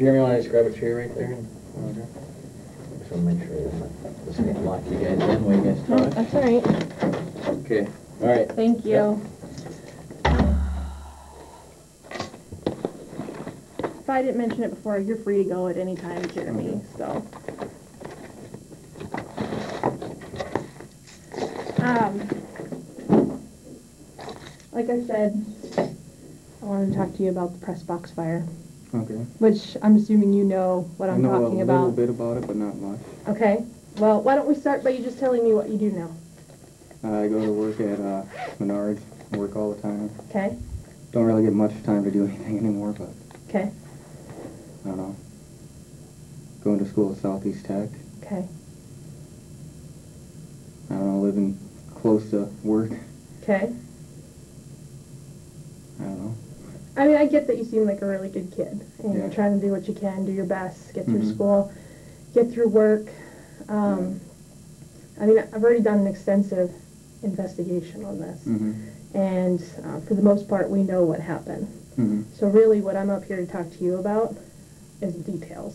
Jeremy, want to just grab a chair right there? Okay. Just want to make sure this ain't lock you guys in while you guys No, talk. that's all right. Okay. All right. Thank you. Yep. If I didn't mention it before, you're free to go at any time, Jeremy, so. Like I said, I wanted to talk to you about the press box fire. Okay. Which I'm assuming you know what I'm talking about. I know a little bit about it, but not much. Okay. Well, why don't we start by you just telling me what you do now? I go to work at Menards. I work all the time. Okay. Don't really get much time to do anything anymore, but Okay. I don't know. Going to school at Southeast Tech. Okay. I don't know, living close to work. Okay. I don't know. I mean, I get that you seem like a really good kid, and you're Yeah. trying to do what you can, do your best, get through Mhm. school, get through work. I mean, I've already done an extensive investigation on this, Mhm. and for the most part, we know what happened. Mhm. So really, what I'm up here to talk to you about is the details.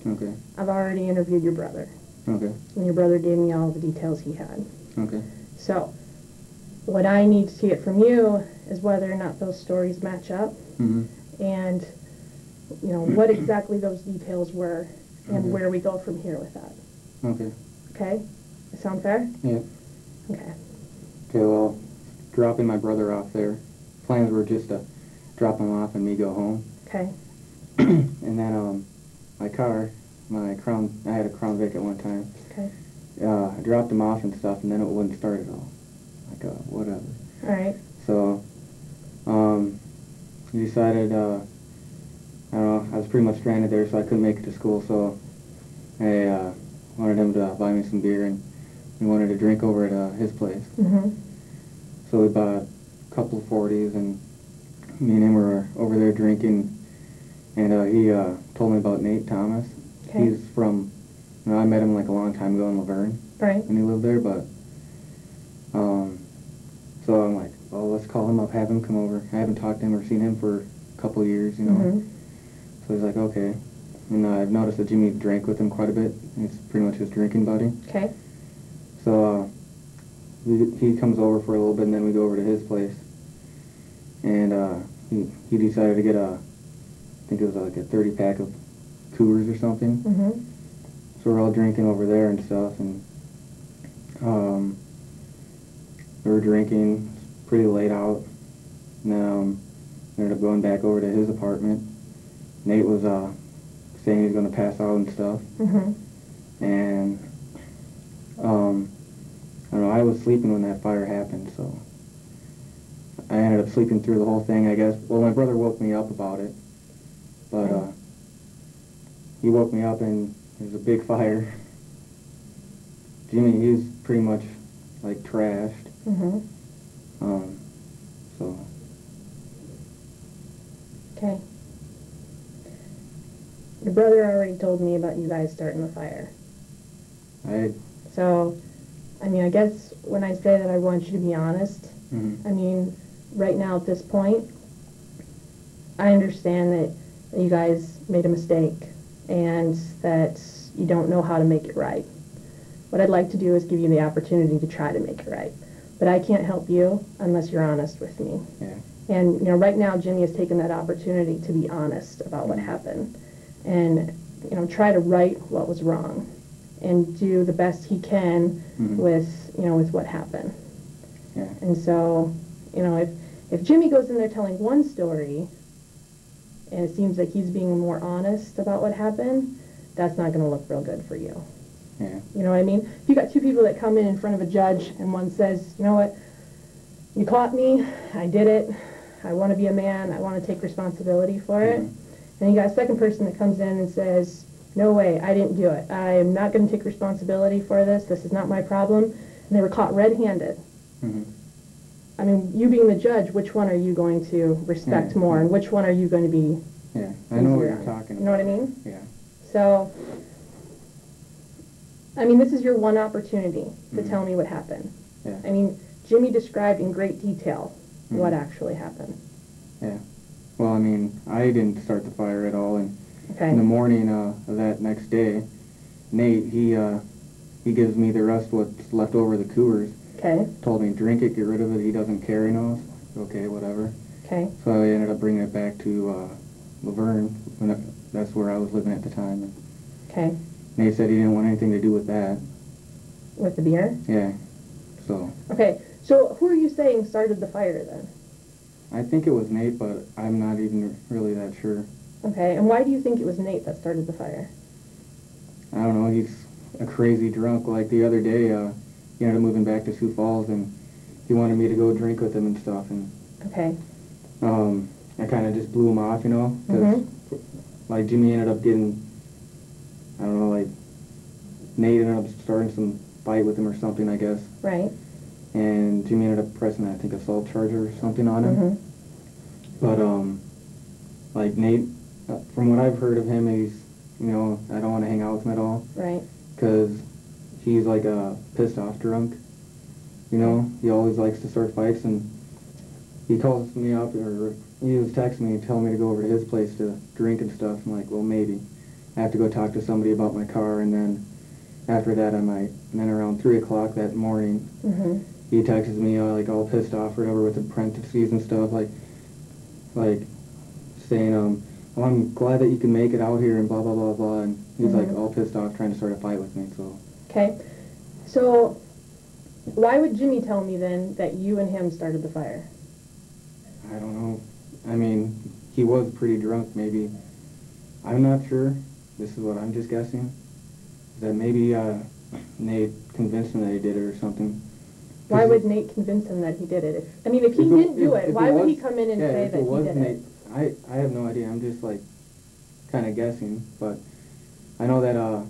Okay. I've already interviewed your brother, Okay. and your brother gave me all the details he had. Okay. So, what I need to get from you is whether or not those stories match up, Mhm. and you know what exactly those details were, and Okay. where we go from here with that. Okay. Okay? That sound fair? Yeah. Okay. Okay, well, dropping my brother off there. Plans were just to drop him off and me go home. Okay. And then, my car, I had a Crown Vic at one time. Okay. I dropped him off and stuff, and then it wouldn't start at all. Like, whatever. All right. So, he decided, I don't know, I was pretty much stranded there, so I couldn't make it to school, so I wanted him to buy me some beer, and we wanted to drink over at his place. Mhm. So we bought a couple of 40s, and me and him were over there drinking, and he told me about Nate Thomas. Okay. He's from, I met him like a long time ago in Laverne, Right. and he lived there, but, so I'm like, well, let's call him up, have him come over. I haven't talked to him or seen him for a couple of years, you know. Mhm. So he's like, okay. And I've noticed that Jimmy drank with him quite a bit. He's pretty much his drinking buddy. Okay. So he comes over for a little bit, and then we go over to his place. And he decided to get I think it was like a 30-pack of Coors or something. Mhm. So we're all drinking over there and stuff, and we were drinking pretty late out. And then we ended up going back over to his apartment. Nate was saying he was going to pass out and stuff. Mhm. And I don't know, I was sleeping when that fire happened, so I ended up sleeping through the whole thing, I guess. Well, my brother woke me up about it, but he woke me up and there was a big fire. Jimmy, he's pretty much like trashed. Mhm. So Okay. Your brother already told me about you guys starting the fire. So, I mean, I guess when I say that I want you to be honest, I mean, right now at this point, I understand that you guys made a mistake and that you don't know how to make it right. What I'd like to do is give you the opportunity to try to make it right. But I can't help you unless you're honest with me. Yeah. And, you know, right now Jimmy has taken that opportunity to be honest about what happened and, you know, try to right what was wrong and do the best he can with, you know, with what happened. Yeah. And so, you know, if Jimmy goes in there telling one story and it seems like he's being more honest about what happened, that's not going to look real good for you. Yeah. You know what I mean? If you got two people that come in front of a judge and one says, you know what, you caught me, I did it, I want to be a man, I want to take responsibility for it. And you got a second person that comes in and says, no way, I didn't do it. I am not going to take responsibility for this. This is not my problem. And they were caught red-handed. I mean, you being the judge, which one are you going to respect more, and which one are you going to be? Yeah, I know what you're talking about. You know what I mean? Yeah. So, I mean, this is your one opportunity to tell me what happened. Yeah. I mean, Jimmy described in great detail what actually happened. Yeah. Well, I mean, I didn't start the fire at all, and Okay. In the morning of that next day, Nate, he gives me the rest what's left over of the Coors. Okay. Told me, drink it, get rid of it. He doesn't care, you know. Okay, whatever. Okay. So I ended up bringing it back to Laverne. That's where I was living at the time. Okay. Nate said he didn't want anything to do with that. With the beer? Yeah. So Okay. So who are you saying started the fire then? I think it was Nate, but I'm not even really that sure. Okay. And why do you think it was Nate that started the fire? I don't know. He's a crazy drunk. Like the other day, he ended up moving back to Sioux Falls, and he wanted me to go drink with him and stuff. And Okay. I kind of just blew him off, you know, because like Jimmy ended up getting, I don't know, like Nate ended up starting some fight with him or something, I guess. Right. And Jimmy ended up pressing, I think, assault charge or something on him. But like Nate, from what I've heard of him, he's, you know, I don't want to hang out with him at all. Right. Because he's like a pissed off drunk. You know, he always likes to start fights, and he calls me up, or he was texting me telling me to go over to his place to drink and stuff. I'm like, well, maybe. I have to go talk to somebody about my car, and then after that I might. And then around 3 o'clock that morning, he texts me like all pissed off or whatever with the parentheses and stuff, like saying, well, I'm glad that you can make it out here and blah, blah, blah, blah. And he's like all pissed off trying to start a fight with me, so. Okay. So why would Jimmy tell me then that you and him started the fire? I don't know. I mean, he was pretty drunk, maybe. I'm not sure. This is what I'm just guessing. That maybe Nate convinced him that he did it or something. Why would Nate convince him that he did it? If he didn't do it, why would he come in and say that he did it? I have no idea. I'm just like kind of guessing. But I know that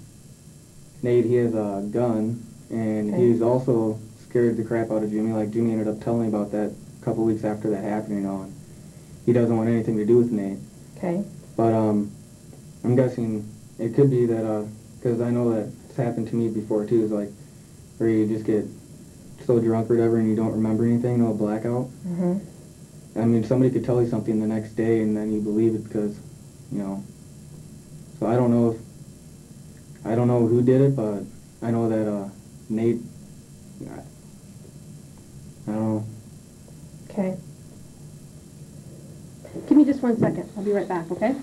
Nate, he has a gun, and he's also scared the crap out of Jimmy. Like Jimmy ended up telling me about that a couple weeks after that happened, you know, and he doesn't want anything to do with Nate. Okay. But I'm guessing it could be that, because I know that it's happened to me before too, is like where you just get so drunk or whatever and you don't remember anything, no blackout. I mean, somebody could tell you something the next day and then you believe it because, you know. So I don't know who did it, but I know that Nate, I don't know. Okay. Give me just 1 second. I'll be right back, okay?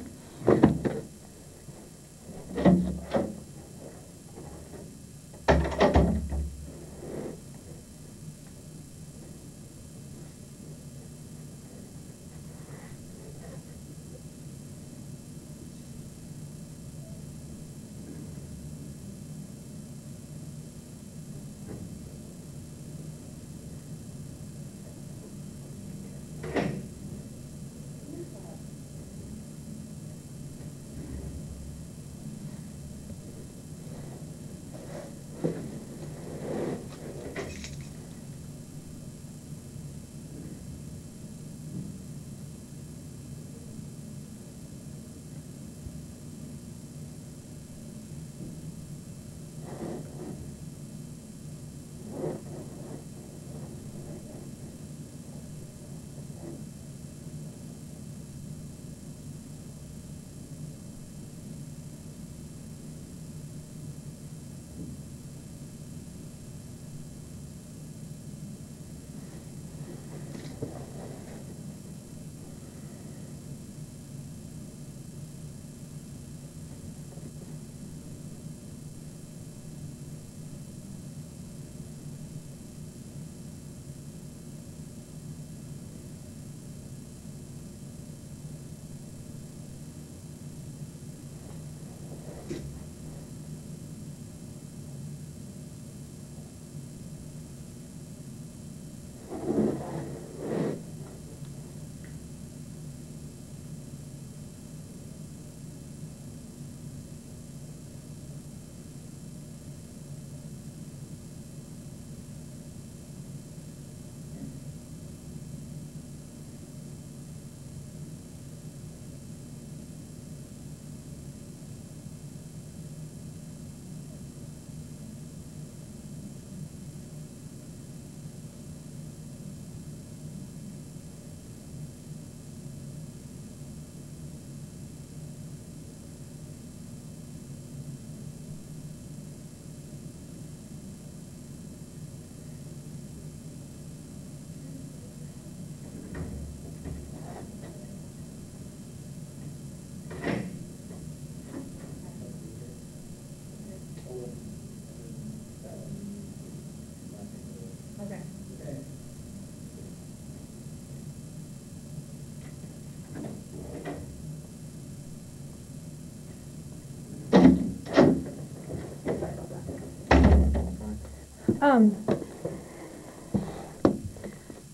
Alright.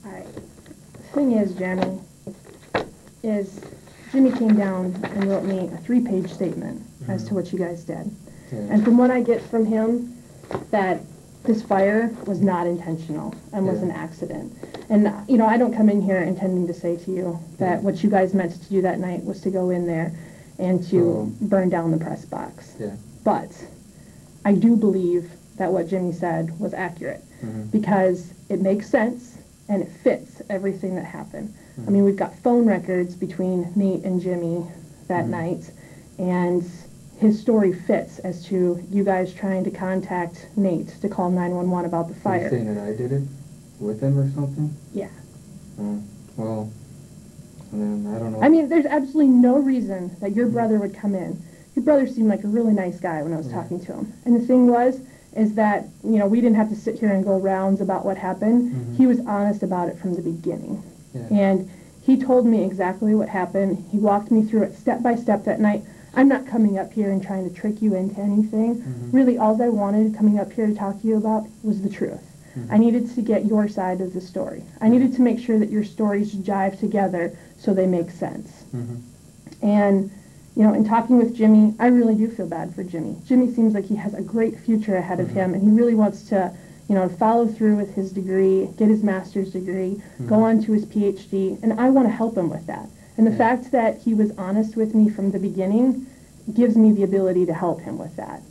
The thing is, Jeremy, is Jimmy came down and wrote me a 3-page statement as to what you guys did. Yeah. And from what I get from him, that this fire was not intentional and was an accident. And, you know, I don't come in here intending to say to you that what you guys meant to do that night was to go in there and to burn down the press box. Yeah. But I do believe that what Jimmy said was accurate because it makes sense and it fits everything that happened. I mean, we've got phone records between Nate and Jimmy that night, and his story fits as to you guys trying to contact Nate to call 911 about the Are you fire. saying that I did it with him or something? Yeah. Well, then I don't know. I mean, there's absolutely no reason that your brother would come in. Your brother seemed like a really nice guy when I was talking to him. And the thing is that, you know, we didn't have to sit here and go rounds about what happened. He was honest about it from the beginning. Yeah. And he told me exactly what happened. He walked me through it step by step that night. I'm not coming up here and trying to trick you into anything. Really, all I wanted coming up here to talk to you about was the truth. I needed to get your side of the story. I needed to make sure that your stories jive together so they make sense. And, you know, in talking with Jimmy, I really do feel bad for Jimmy. Jimmy seems like he has a great future ahead of him, and he really wants to, you know, follow through with his degree, get his master's degree, go on to his PhD, and I want to help him with that. And the fact that he was honest with me from the beginning gives me the ability to help him with that.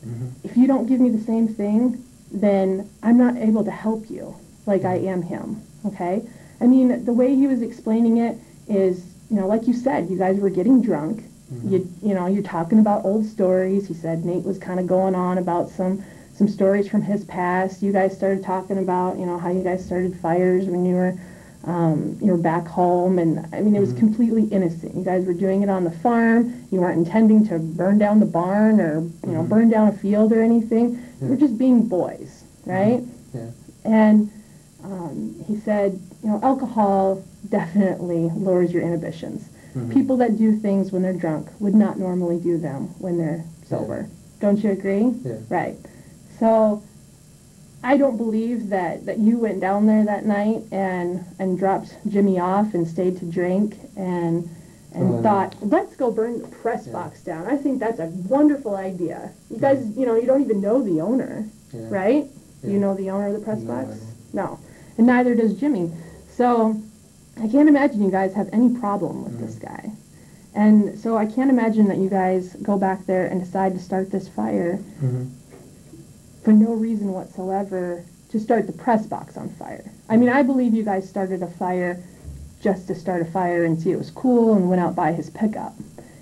If you don't give me the same thing, then I'm not able to help you like I am him, okay? I mean, the way he was explaining it is, you know, like you said, you guys were getting drunk. You know, you're talking about old stories. He said Nate was kind of going on about some stories from his past. You guys started talking about, you know, how you guys started fires when you were back home, and I mean, it was completely innocent. You guys were doing it on the farm. You weren't intending to burn down the barn or, you know, burn down a field or anything. You were just being boys, right? Yeah. And he said, you know, alcohol definitely lowers your inhibitions. People that do things when they're drunk would not normally do them when they're sober. Don't you agree? Yeah. Right. So I don't believe that you went down there that night and dropped Jimmy off and stayed to drink and thought, let's go burn the press box down. I think that's a wonderful idea. You guys, you know, you don't even know the owner, right? Do you know the owner of the press box? No. And neither does Jimmy. So I can't imagine you guys have any problem with this guy. And so I can't imagine that you guys go back there and decide to start this fire for no reason whatsoever to start the press box on fire. I mean, I believe you guys started a fire just to start a fire and see it was cool and went out by his pickup.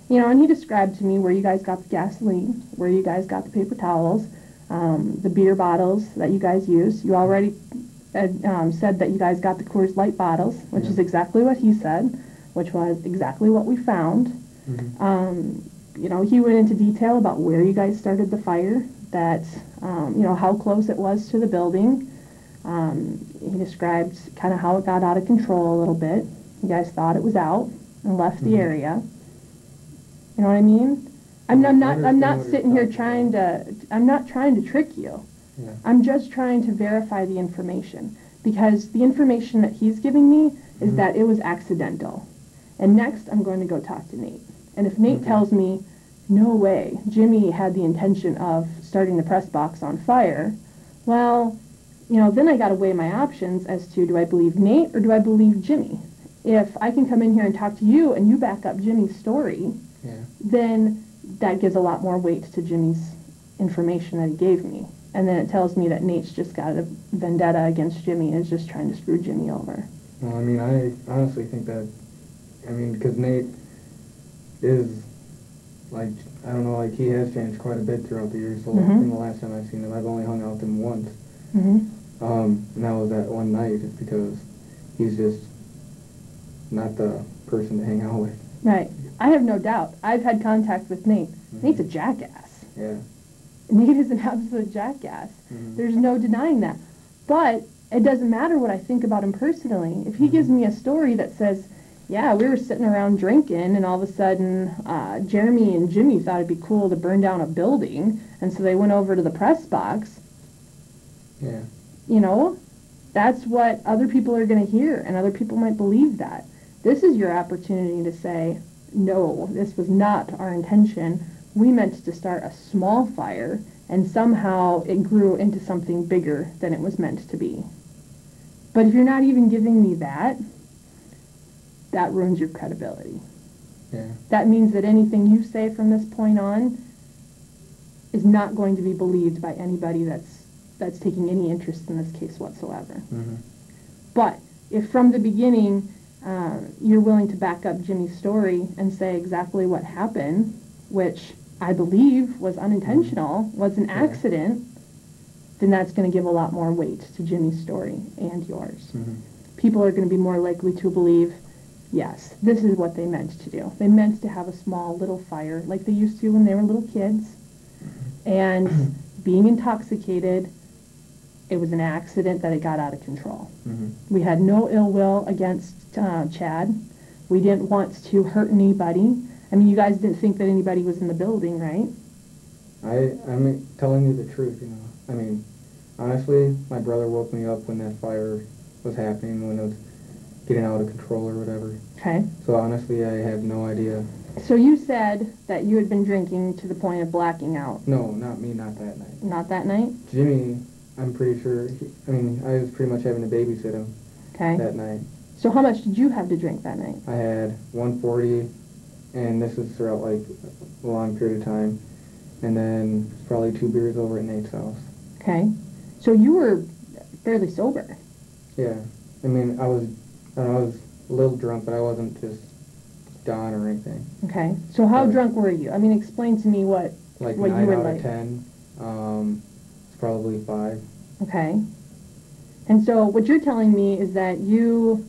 You know, and he described to me where you guys got the gasoline, where you guys got the paper towels, the beer bottles that you guys used. You already said that you guys got the Coors Light bottles, which is exactly what he said, which was exactly what we found. You know, he went into detail about where you guys started the fire, that, you know, how close it was to the building. He described kind of how it got out of control a little bit. You guys thought it was out and left the area. You know what I mean? I'm not sitting here trying to trick you. I'm just trying to verify the information, because the information that he's giving me is that it was accidental. And next, I'm going to go talk to Nate. And if Nate tells me, no way, Jimmy had the intention of starting the press box on fire, well, you know, then I got to weigh my options as to, do I believe Nate or do I believe Jimmy? If I can come in here and talk to you and you back up Jimmy's story, then that gives a lot more weight to Jimmy's information that he gave me. And then it tells me that Nate's just got a vendetta against Jimmy and is just trying to screw Jimmy over. Well, I mean, I honestly think that, I mean, because Nate is, like, I don't know, like, he has changed quite a bit throughout the years. So from the last time I've seen him, I've only hung out with him once. And that was that one night, just because he's just not the person to hang out with. Right. I have no doubt. I've had contact with Nate. Nate's a jackass. Yeah. Nate is an absolute jackass. There's no denying that. But it doesn't matter what I think about him personally. If he gives me a story that says, yeah, we were sitting around drinking, and all of a sudden Jeremy and Jimmy thought it'd be cool to burn down a building, and so they went over to the press box. Yeah. you know, that's what other people are going to hear, and other people might believe that. This is your opportunity to say, no, this was not our intention. We meant to start a small fire, and somehow it grew into something bigger than it was meant to be. But if you're not even giving me that, that ruins your credibility. Yeah. That means that anything you say from this point on is not going to be believed by anybody that's taking any interest in this case whatsoever. Mm-hmm. But if from the beginning you're willing to back up Jimmy's story and say exactly what happened, which I believe was unintentional, was an accident, then that's going to give a lot more weight to Jimmy's story and yours. Mm-hmm. People are going to be more likely to believe, yes, this is what they meant to do. They meant to have a small little fire like they used to when they were little kids. And being intoxicated, it was an accident that it got out of control. Mm-hmm. We had no ill will against Chad. We didn't want to hurt anybody. I mean, you guys didn't think that anybody was in the building, right? I'm telling you the truth, you know. I mean, honestly, my brother woke me up when that fire was happening, when it was getting out of control or whatever. Okay. So honestly, I have no idea. So you said that you had been drinking to the point of blacking out. No, not me, not that night. Not that night? Jimmy, I'm pretty sure, I was pretty much having to babysit him that night. So how much did you have to drink that night? I had 140, and this is throughout, like, a long period of time. And then probably 2 beers over at Nate's house. Okay. So you were fairly sober. Yeah. I mean, I was a little drunk, but I wasn't just gone or anything. Okay. So how drunk were you? I mean, explain to me what you were like. 9 out of 10. It's probably 5. Okay. And so what you're telling me is that you...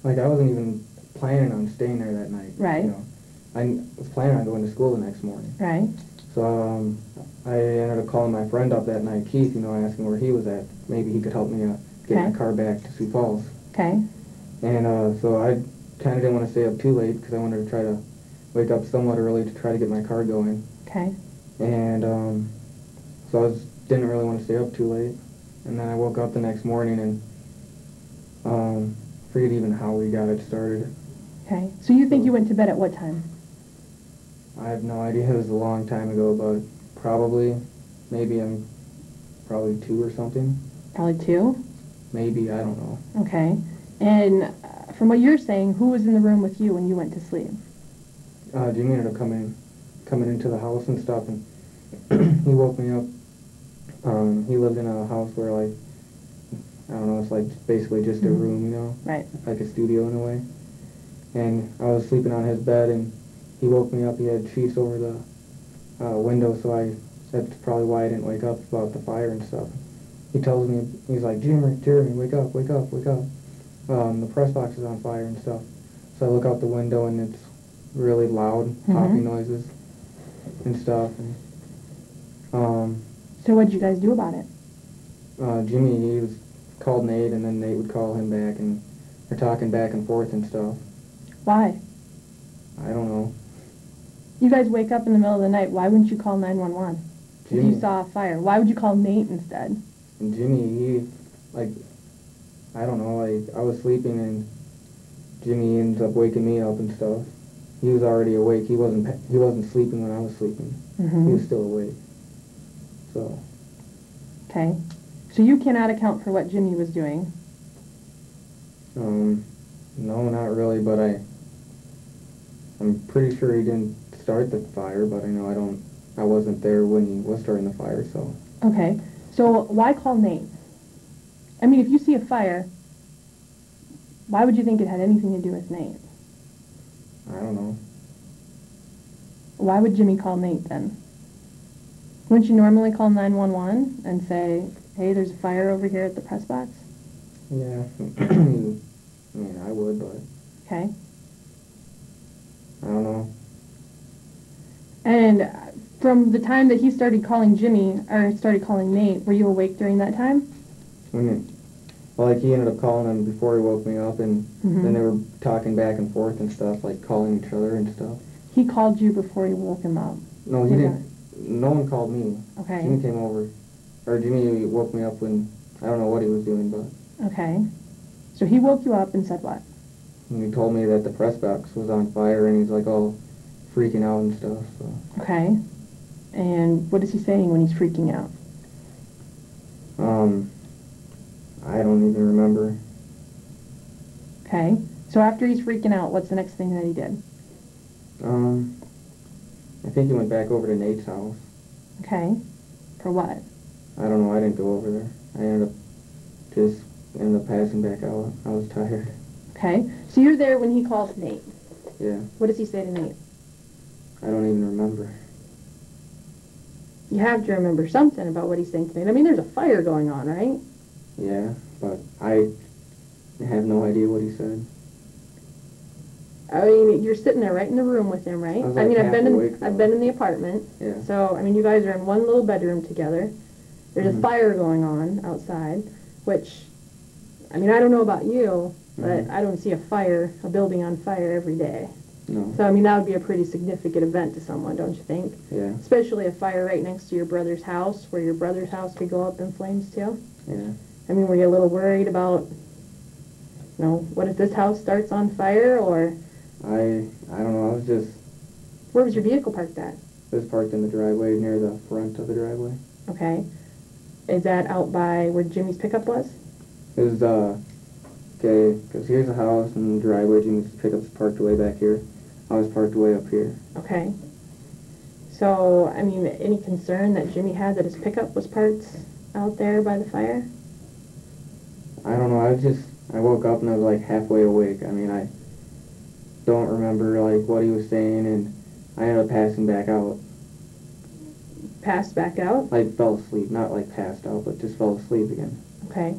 Like, I wasn't even planning on staying there that night. Right. You know, I was planning on going to school the next morning. Right. So I ended up calling my friend up that night, Keith, you know, asking where he was at. Maybe he could help me get my car back to Sioux Falls. Okay. And so I kind of didn't want to stay up too late because I wanted to try to wake up somewhat early to try to get my car going. Okay. And so didn't really want to stay up too late. And then I woke up the next morning and forget even how we got it started. Okay. So you think you went to bed at what time? I have no idea. It was a long time ago, but probably 2 or something. Probably 2? Maybe, I don't know. Okay. And from what you're saying, who was in the room with you when you went to sleep? Jimmy ended up coming into the house and stuff, and he woke me up. He lived in a house where, like, I don't know, it's like basically just a room, you know? Right. Like a studio in a way. And I was sleeping on his bed, and he woke me up. He had sheets over the window, so that's probably why I didn't wake up about the fire and stuff. He tells me, he's like, Jeremy, wake up, wake up, wake up. The press box is on fire and stuff. So I look out the window, and it's really loud, popping noises and stuff. And, so what did you guys do about it? Jimmy, called Nate, and then Nate would call him back, and they're talking back and forth and stuff. Why? I don't know. You guys wake up in the middle of the night. Why wouldn't you call 911 if you saw a fire? Why would you call Nate instead? And Jimmy, I don't know, I was sleeping, and Jimmy ends up waking me up and stuff. He was already awake. He wasn't sleeping when I was sleeping. He was still awake. So. Okay. So you cannot account for what Jimmy was doing? No, not really, but I'm pretty sure he didn't start the fire, but I wasn't there when he was starting the fire, so. Okay. So why call Nate? I mean, if you see a fire, why would you think it had anything to do with Nate? I don't know. Why would Jimmy call Nate then? Wouldn't you normally call 911 and say, hey, there's a fire over here at the press box? Yeah. I mean, I would, but. Okay. I don't know. And from the time that he started calling Jimmy, or started calling Nate, were you awake during that time? Well, he ended up calling him before he woke me up, and then they were talking back and forth and stuff, like calling each other and stuff. He called you before he woke him up? No, he didn't. No one called me. Okay. Jimmy came over. Or Jimmy woke me up when I don't know what he was doing, but Okay. So he woke you up and said what? he told me that the press box was on fire, and he's like all freaking out and stuff. So Okay. And what is he saying when he's freaking out? I don't even remember. Okay. So after he's freaking out, what's the next thing that he did? I think he went back over to Nate's house. Okay. For what? I don't know. I didn't go over there. I ended up passing back out. I was tired. Okay. So you're there when he calls Nate. Yeah. What does he say to Nate? I don't even remember. You have to remember something about what he's saying to Nate. I mean, there's a fire going on, right? Yeah, but I have no idea what he said. I mean, you're sitting there right in the room with him, right? I was I like mean, half awake, I've though. been in the apartment. Yeah. So, I mean, you guys are in one little bedroom together. There's a fire going on outside, which, I mean, I don't know about you, but I don't see a building on fire every day. No. So, I mean, that would be a pretty significant event to someone, don't you think? Yeah. Especially a fire right next to your brother's house, where your brother's house could go up in flames too. Yeah. I mean, were you a little worried about, what if this house starts on fire, or I don't know. I was just where was your vehicle parked at? it was parked in the driveway near the front of the driveway. Okay. Is that out by where Jimmy's pickup was? It was okay, because here's the house and the driveway. Jimmy's pickup's parked way back here. I was parked way up here. Okay. So, I mean, any concern that Jimmy had that his pickup was parked out there by the fire? I don't know. I woke up and I was like halfway awake. I mean, I don't remember like what he was saying, and I ended up passing back out. Passed back out? Like fell asleep, not like passed out, but just fell asleep again. Okay.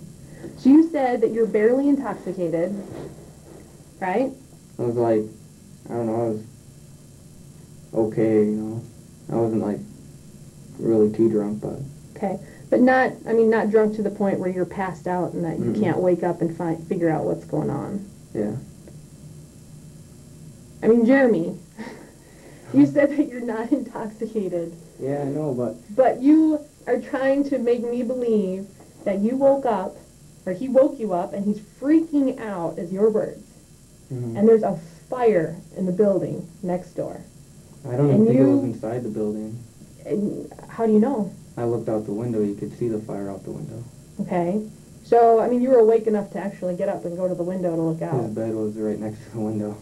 So you said that you're barely intoxicated, right? I was like, I don't know, I was okay, I wasn't like really too drunk, but Okay. But not drunk to the point where you're passed out and that you can't wake up and figure out what's going on. yeah. I mean, Jeremy, you said that you're not intoxicated, Yeah, I know, but you are trying to make me believe that you woke up, or he woke you up, and he's freaking out, is your words. And there's a fire in the building next door. I don't even think it was inside the building. And how do you know? I looked out the window, you could see the fire out the window. Okay. So, I mean, you were awake enough to actually get up and go to the window to look His out. bed was right next to the window.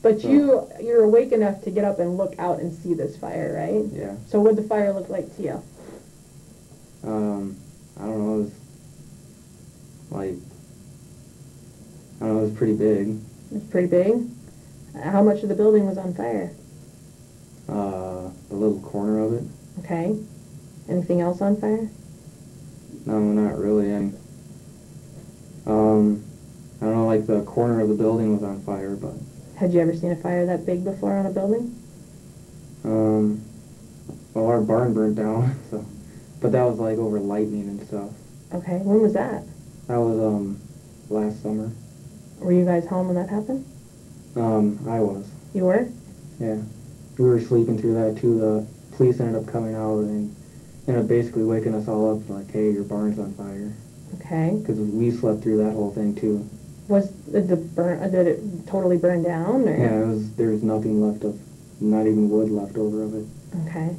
But So- you're awake enough to get up and look out and see this fire, right? Yeah. So what did the fire look like to you? I don't know, it was like, I don't know, it was pretty big. It was pretty big. How much of the building was on fire? The little corner of it. Okay. Anything else on fire? No, not really. I don't know, like the corner of the building was on fire, but, Had you ever seen a fire that big before on a building? well, our barn burnt down, so, but that was like over lightning and stuff. Okay. When was that? That was, last summer. Were you guys home when that happened? I was, You were? yeah. We were sleeping through that too. The police ended up coming out and ended up basically waking us all up like, hey, your barn's on fire. Okay. Because we slept through that whole thing too. Did it totally burn down? Or? Yeah, there was nothing left of, not even wood left over of it. Okay.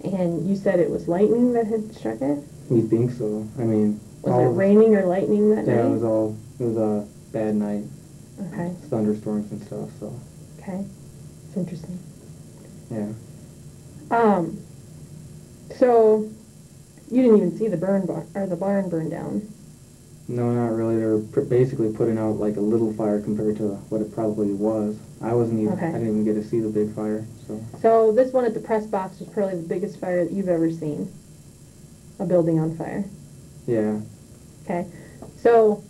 And you said it was lightning that had struck it? We think so. I mean, Was it raining or lightning that night? Yeah, it was a bad night. Okay. Thunderstorms and stuff, so, Okay. It's interesting. yeah. So you didn't even see the barn burn down. No, not really. They were basically putting out like a little fire compared to what it probably was. I didn't even get to see the big fire, so. So this one at the press box was probably the biggest fire that you've ever seen. A building on fire. Yeah. Okay. So,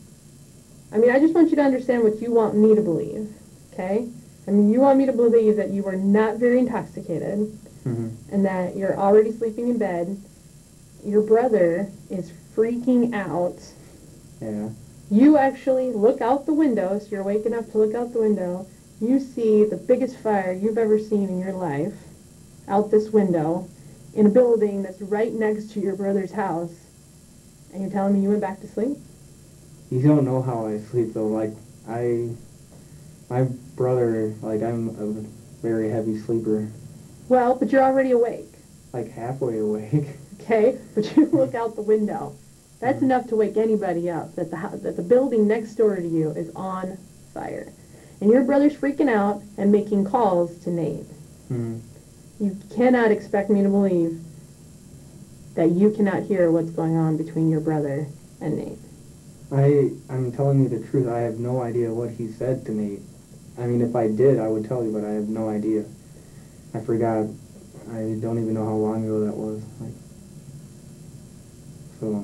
I mean, I just want you to understand what you want me to believe. Okay? I mean, you want me to believe that you were not very intoxicated and that you're already sleeping in bed. Your brother is freaking out. Yeah. You actually look out the window, so you're awake enough to look out the window. You see the biggest fire you've ever seen in your life out this window in a building that's right next to your brother's house. And you're telling me you went back to sleep? You don't know how I sleep though. Like my brother, like I'm a very heavy sleeper. Well, but you're already awake. Like halfway awake. Okay, but you look out the window. That's enough to wake anybody up that the building next door to you is on fire. And your brother's freaking out and making calls to Nate. Mm-hmm. You cannot expect me to believe that you cannot hear what's going on between your brother and Nate. I'm telling you the truth. I have no idea what he said to Nate. I mean, if I did, I would tell you, but I have no idea. I forgot. I don't even know how long ago that was. Like, so,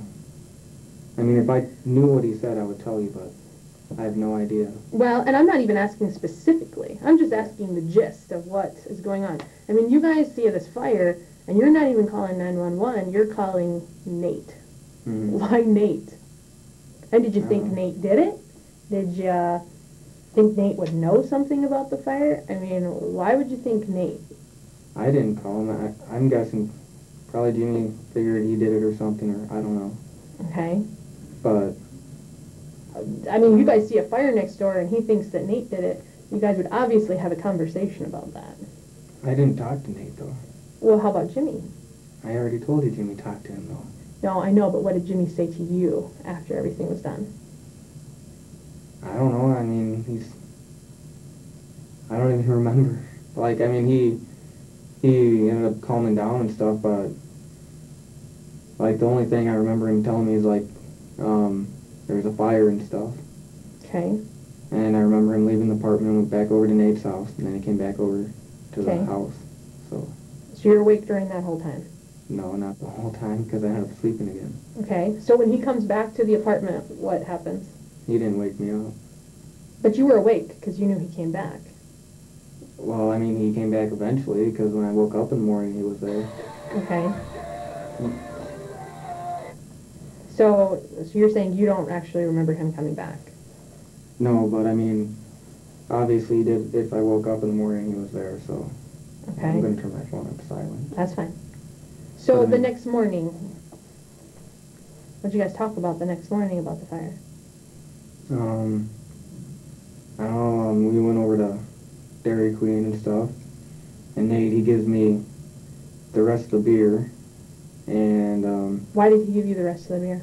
I mean, if I knew what he said, I would tell you, but I have no idea. Well, and I'm not even asking specifically. I'm just asking the gist of what is going on. I mean, you guys see this fire, and you're not even calling 911. You're calling Nate. Mm-hmm. Why Nate? And did you think Nate did it? Did you think Nate would know something about the fire? I mean, why would you think Nate? I didn't call him. I'm guessing probably Jimmy figured he did it or something, or I don't know. Okay. But I mean, you guys see a fire next door, and he thinks that Nate did it. You guys would obviously have a conversation about that. I didn't talk to Nate, though. Well, how about Jimmy? I already told you Jimmy talked to him, though. No, I know, but what did Jimmy say to you after everything was done? I don't know. I mean, I don't even remember. Like, I mean, he ended up calming down and stuff, but, like, the only thing I remember him telling me is, like, there was a fire and stuff. Okay. And I remember him leaving the apartment and went back over to Nate's house, and then he came back over to the house. So you're awake during that whole time? No, not the whole time, because I ended up sleeping again. Okay. So when he comes back to the apartment, what happens? He didn't wake me up. But you were awake because you knew he came back. Well, I mean, he came back eventually, because when I woke up in the morning, he was there. Okay. So you're saying you don't actually remember him coming back? No, but I mean, obviously he did. If I woke up in the morning, he was there, so okay. I'm going to turn my phone on silent. That's fine. So the next morning, what did you guys talk about the next morning about the fire? I don't know, we went over to Dairy Queen and stuff, and Nate, he gives me the rest of the beer, and why did he give you the rest of the beer?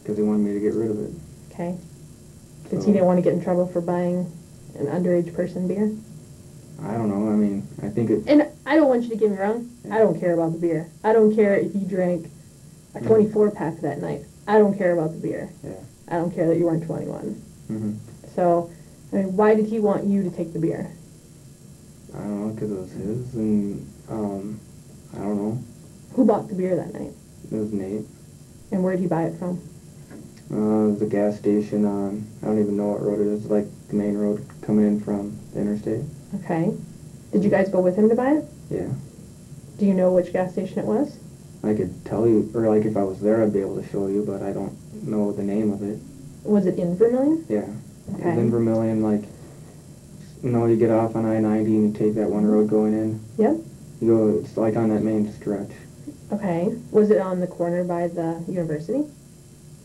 Because he wanted me to get rid of it. Okay. Because he didn't want to get in trouble for buying an underage person beer? I don't know, I mean, I think it... And I don't want you to get me wrong, I don't care about the beer. I don't care if you drank a 24-pack that night. I don't care about the beer. Yeah. I don't care that you weren't 21. Mm-hmm. So, I mean, why did he want you to take the beer? I don't know, because it was his, and, I don't know. Who bought the beer that night? It was Nate. And where did he buy it from? It was a gas station on, I don't even know what road it is, like the main road coming in from the interstate. Okay. Did you guys go with him to buy it? Yeah. Do you know which gas station it was? I could tell you, or like if I was there I'd be able to show you, but I don't know the name of it. Was it in Vermilion? Yeah. Okay. It was in Vermilion, like, you know, you get off on I-90 and you take that one road going in. Yep. You go, it's like on that main stretch. Okay. Was it on the corner by the university?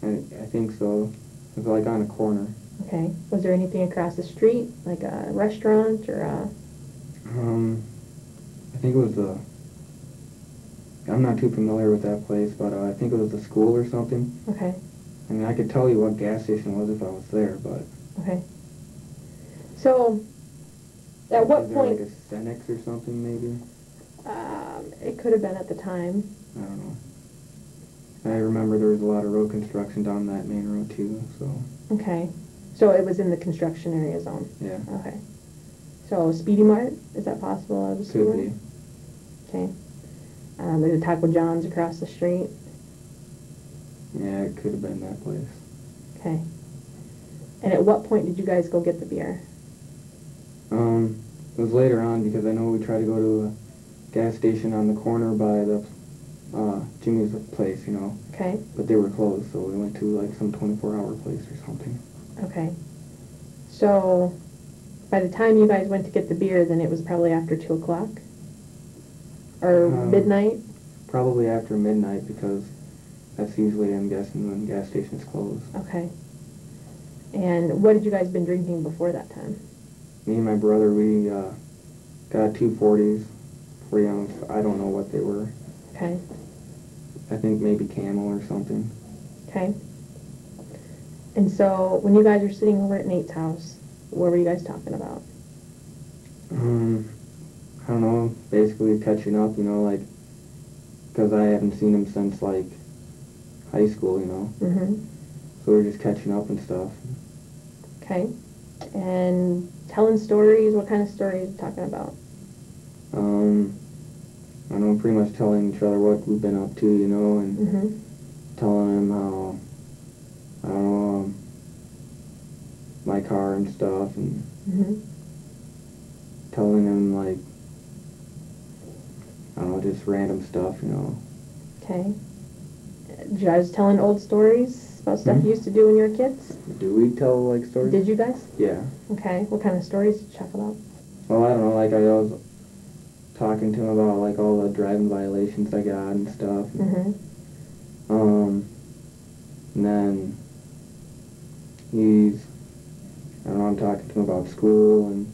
I think so. It was like on a corner. Okay. Was there anything across the street, like a restaurant or a... I think it was the... I'm not too familiar with that place, but I think it was the school or something. Okay. I mean, I could tell you what gas station it was if I was there, but... Okay. So, at what was point... there like a Cenex or something, maybe? It could have been at the time. I don't know. I remember there was a lot of road construction down that main road, too, so... Okay. So it was in the construction area zone? Yeah. Okay. So, Speedy Mart, is that possible out of the school? Could be. Okay. There's a Taco John's across the street. Yeah, it could have been that place. Okay. And at what point did you guys go get the beer? It was later on because I know we tried to go to a gas station on the corner by the Jimmy's place, you know. Okay. But they were closed, so we went to like some 24-hour place or something. Okay. So, by the time you guys went to get the beer, then it was probably after 2 o'clock? Or midnight? Probably after midnight because That's usually, I'm guessing, when gas stations close. Okay. And what had you guys been drinking before that time? Me and my brother, we got 240s, 40 ounce. I don't know what they were. Okay. I think maybe Camel or something. Okay. And so when you guys were sitting over at Nate's house, what were you guys talking about? I don't know, basically catching up, you know, like, because I haven't seen him since, like, high school, you know. Mm-hmm. So we're just catching up and stuff. Okay. And telling stories, what kind of stories are you talking about? I don't know, pretty much telling each other what we've been up to, you know, and Mm-hmm. telling him how, I don't know, my car and stuff, and Mm-hmm. telling him, like, I don't know, just random stuff, you know. Okay. You guys telling old stories about stuff you used to do when you were kids? Do we tell, like, stories? Did you guys? Yeah. Okay. What kind of stories did you talk about? Well, I don't know, like, I was talking to him about, like, all the driving violations I got and stuff. Mm-hmm. And then I don't know, I'm talking to him about school and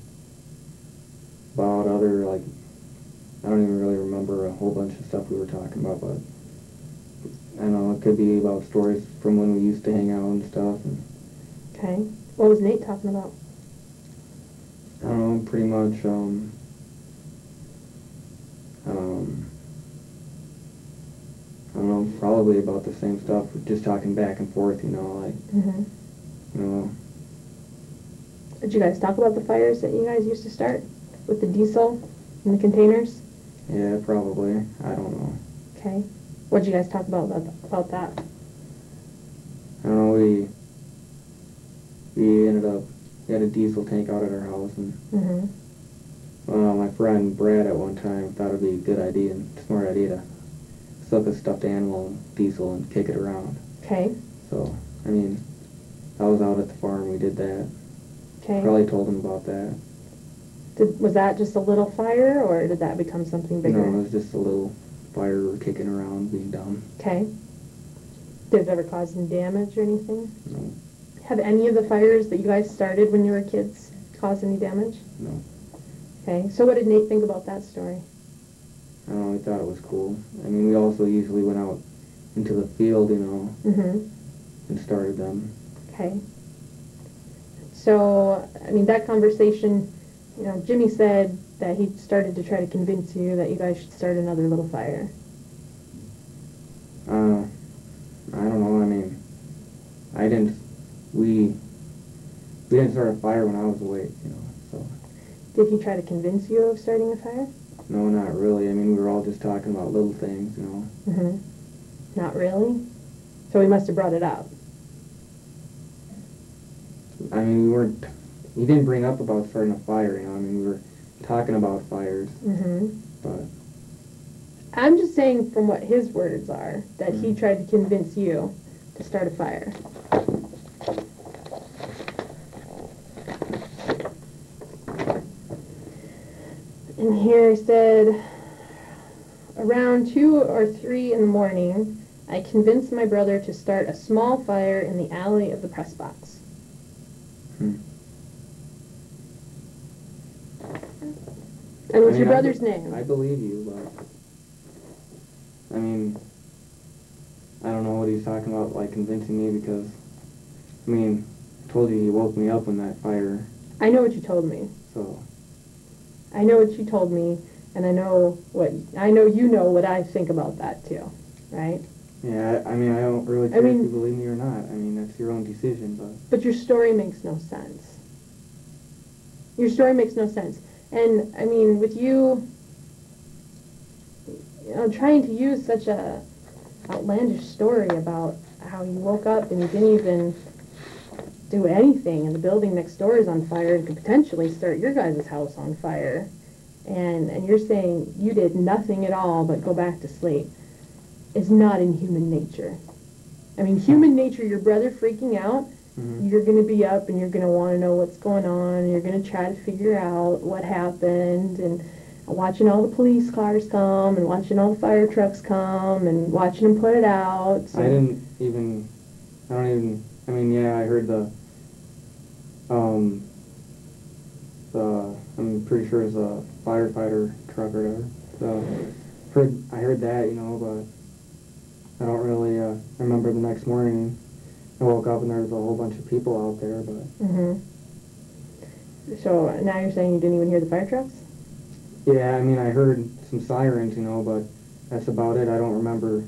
about other, like, I don't even really remember a whole bunch of stuff we were talking about, but I don't know, it could be about stories from when we used to hang out and stuff. And Okay. What was Nate talking about? I don't know, pretty much, I don't know, probably about the same stuff, just talking back and forth, you know, like, Mm-hmm. you know. Did you guys talk about the fires that you guys used to start with the diesel and the containers? Yeah, probably. I don't know. Okay. What did you guys talk about that? I don't know, we ended up, we had a diesel tank out at our house, and Mm-hmm. my friend Brad at one time thought it would be a good idea and smart idea to suck a stuffed animal in diesel and kick it around. Okay. So, I mean, I was out at the farm, we did that. Okay. Probably told him about that. Was that just a little fire, or did that become something bigger? No, it was just a little fire we were kicking around, being dumb. Okay. Did it ever cause any damage or anything? No. Have any of the fires that you guys started when you were kids caused any damage? No. Okay. So what did Nate think about that story? I don't know, we thought it was cool. I mean, we also usually went out into the field, you know, Mm-hmm. and started them. Okay. So, I mean, that conversation, you know, Jimmy said that he started to try to convince you that you guys should start another little fire. I don't know, I mean, we didn't start a fire when I was awake, you know, so. Did he try to convince you of starting a fire? No, not really. I mean, we were all just talking about little things, you know. Mm-hmm. Not really? So he must have brought it up. I mean, he didn't bring up about starting a fire, you know. I mean, we were talking about fires, Mm-hmm. but I'm just saying from what his words are, that he Mhm. tried to convince you to start a fire. And here he said, around 2 or 3 in the morning, I convinced my brother to start a small fire in the alley of the press box. Hmm. And what's I your mean, brother's name? I believe you, but I mean, I don't know what he's talking about, like convincing me, because I mean, I told you he woke me up when that fire. I know what you told me. So I know what you told me, and I know you know what I think about that too, right? yeah, I mean, I don't really care if you believe me or not. I mean, that's your own decision, but. But your story makes no sense. Your story makes no sense. And, I mean, with you know, trying to use such a outlandish story about how you woke up and you didn't even do anything and the building next door is on fire and could potentially start your guys' house on fire. And you're saying you did nothing at all but go back to sleep. It's not in human nature. I mean, human nature, your brother freaking out, Mm-hmm. you're going to be up and you're going to want to know what's going on, and you're going to try to figure out what happened, and watching all the police cars come and watching all the fire trucks come and watching them put it out. I don't even, I mean, yeah, I heard I'm pretty sure it's a firefighter truck or whatever. I heard that, but I don't really remember the next morning. I woke up and there was a whole bunch of people out there, but... Mm-hmm. So now you're saying you didn't even hear the fire trucks? Yeah, I mean, I heard some sirens, but that's about it. I don't remember.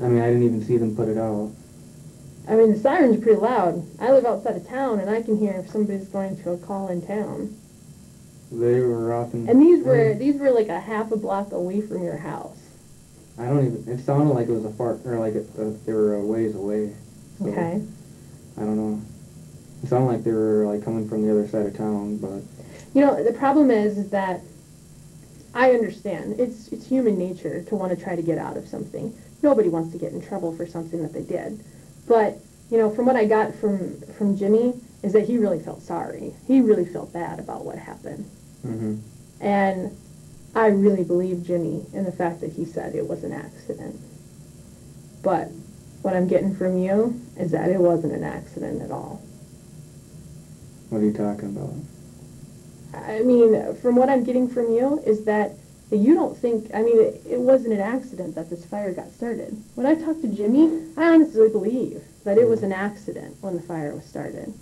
I mean, I didn't even see them put it out. I mean, the sirens are pretty loud. I live outside of town, and I can hear if somebody's going to a call in town. They were often... And these were like a half a block away from your house. I don't even... It sounded like it was they were a ways away. So, Okay. I don't know. It sounded like they were, like, coming from the other side of town, but... The problem is that I understand. It's human nature to want to try to get out of something. Nobody wants to get in trouble for something that they did. But, from what I got from Jimmy is that he really felt sorry. He really felt bad about what happened. Mm-hmm. And I really believe Jimmy in the fact that he said it was an accident. But what I'm getting from you is that it wasn't an accident at all. What are you talking about? I mean, from what I'm getting from you is that you don't think, it wasn't an accident that this fire got started. When I talked to Jimmy, I honestly believe that it was an accident when the fire was started.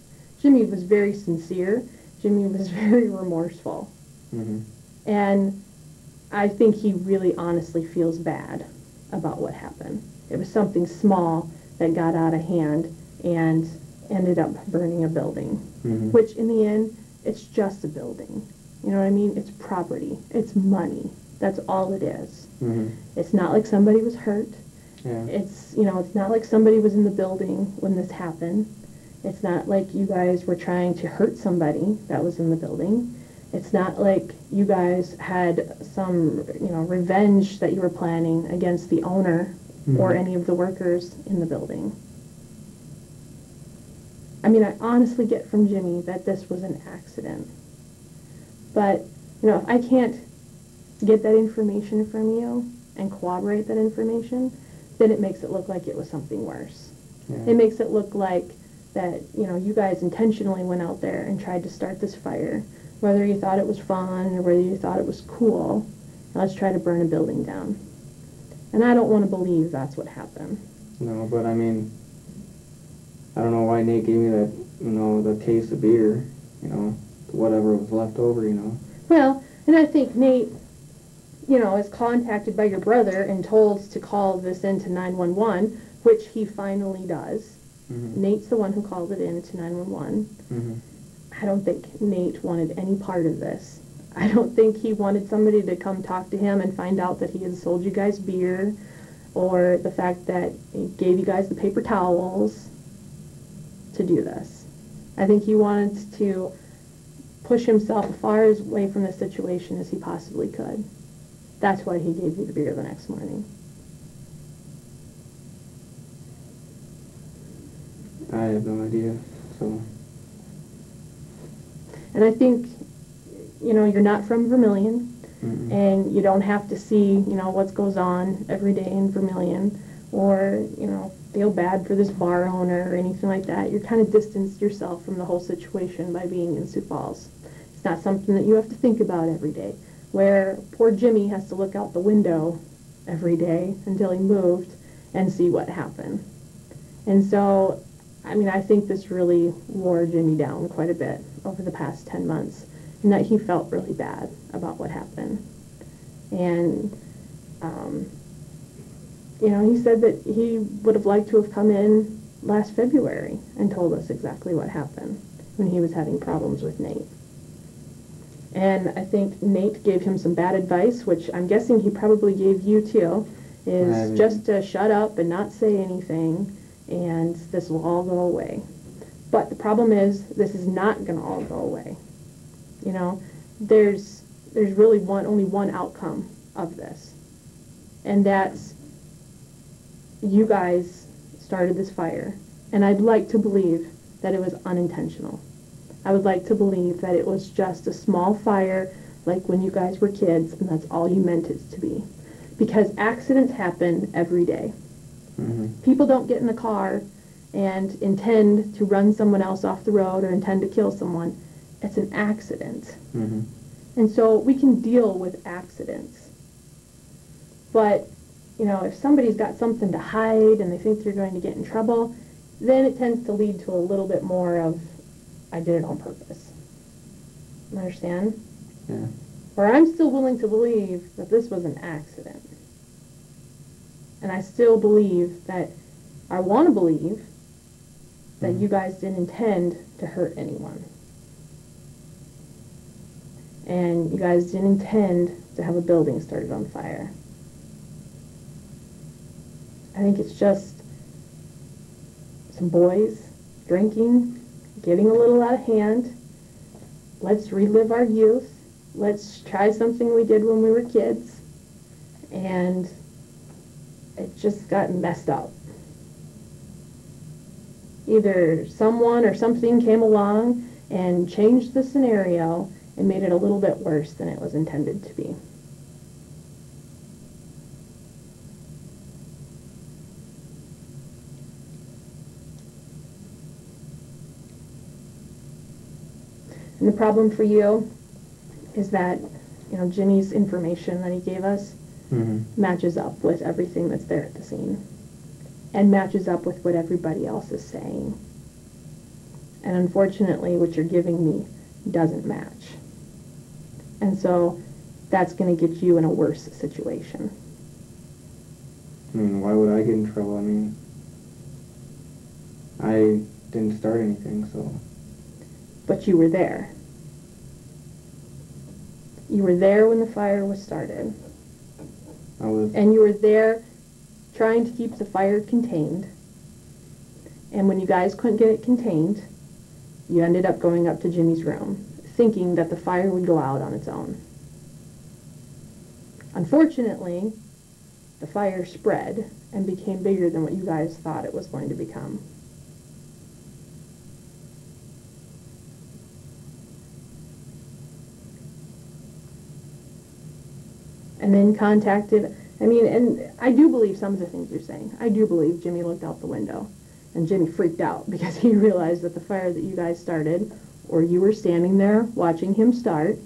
Jimmy was very sincere. Jimmy was very remorseful. Mm-hmm. And I think he really honestly feels bad about what happened. It was something small that got out of hand and ended up burning a building, Mm-hmm. which in the end, it's just a building. You know what I mean? It's property. It's money. That's all it is. Mm-hmm. It's not like somebody was hurt. Yeah. It's not like somebody was in the building when this happened. It's not like you guys were trying to hurt somebody that was in the building. It's not like you guys had some, revenge that you were planning against the owner or any of the workers in the building. I mean, I honestly get from Jimmy that this was an accident. But, if I can't get that information from you and corroborate that information, then it makes it look like it was something worse. Yeah. It makes it look like that, you guys intentionally went out there and tried to start this fire. Whether you thought it was fun or whether you thought it was cool, let's try to burn a building down. And I don't want to believe that's what happened. No, but I mean, I don't know why Nate gave me that, the case of beer, whatever was left over, Well, and I think Nate, is contacted by your brother and told to call this into 911, which he finally does. Mm-hmm. Nate's the one who called it in to 911. Mm-hmm. I don't think Nate wanted any part of this. I don't think he wanted somebody to come talk to him and find out that he had sold you guys beer, or the fact that he gave you guys the paper towels to do this. I think he wanted to push himself as far away from the situation as he possibly could. That's why he gave you the beer the next morning. I have no idea, so... And I think, you're not from Vermilion, Mm-mm. and you don't have to see, what goes on every day in Vermilion, or, feel bad for this bar owner or anything like that. You're kind of distanced yourself from the whole situation by being in Sioux Falls. It's not something that you have to think about every day, where poor Jimmy has to look out the window every day until he moved and see what happened. And so, I think this really wore Jimmy down quite a bit over the past 10 months, and that he felt really bad about what happened. And, he said that he would have liked to have come in last February and told us exactly what happened when he was having problems with Nate. And I think Nate gave him some bad advice, which I'm guessing he probably gave you too, is just to shut up and not say anything, and this will all go away. But the problem is, this is not going to all go away. There's really only one outcome of this, and that's you guys started this fire, and I'd like to believe that it was unintentional. I would like to believe that it was just a small fire like when you guys were kids and that's all you meant it to be. Because accidents happen every day. People don't get in a car and intend to run someone else off the road or intend to kill someone. It's an accident. And so we can deal with accidents. But, you know, if somebody's got something to hide and they think they're going to get in trouble, then it tends to lead to a little bit more of, I did it on purpose. Understand? Yeah. Or I'm still willing to believe that this was an accident. And I still believe that, I want to believe that you guys didn't intend to hurt anyone. And you guys didn't intend to have a building started on fire. I think it's just some boys drinking, getting a little out of hand. Let's relive our youth. Let's try something we did when we were kids. And it just got messed up. Either someone or something came along and changed the scenario and made it a little bit worse than it was intended to be. And the problem for you is that, you know, Jimmy's information that he gave us matches up with everything that's there at the scene. And matches up with what everybody else is saying. And unfortunately, what you're giving me doesn't match. And so that's going to get you in a worse situation. I mean, why would I get in trouble? I mean, I didn't start anything, so... But you were there. You were there when the fire was started. I was... And you were there trying to keep the fire contained. And when you guys couldn't get it contained, you ended up going up to Jimmy's room, thinking that the fire would go out on its own. Unfortunately, the fire spread and became bigger than what you guys thought it was going to become. And then contacted, I mean, and I do believe some of the things you're saying. I do believe Jimmy looked out the window. And Jimmy freaked out because he realized that the fire that you guys started, or you were standing there watching him start,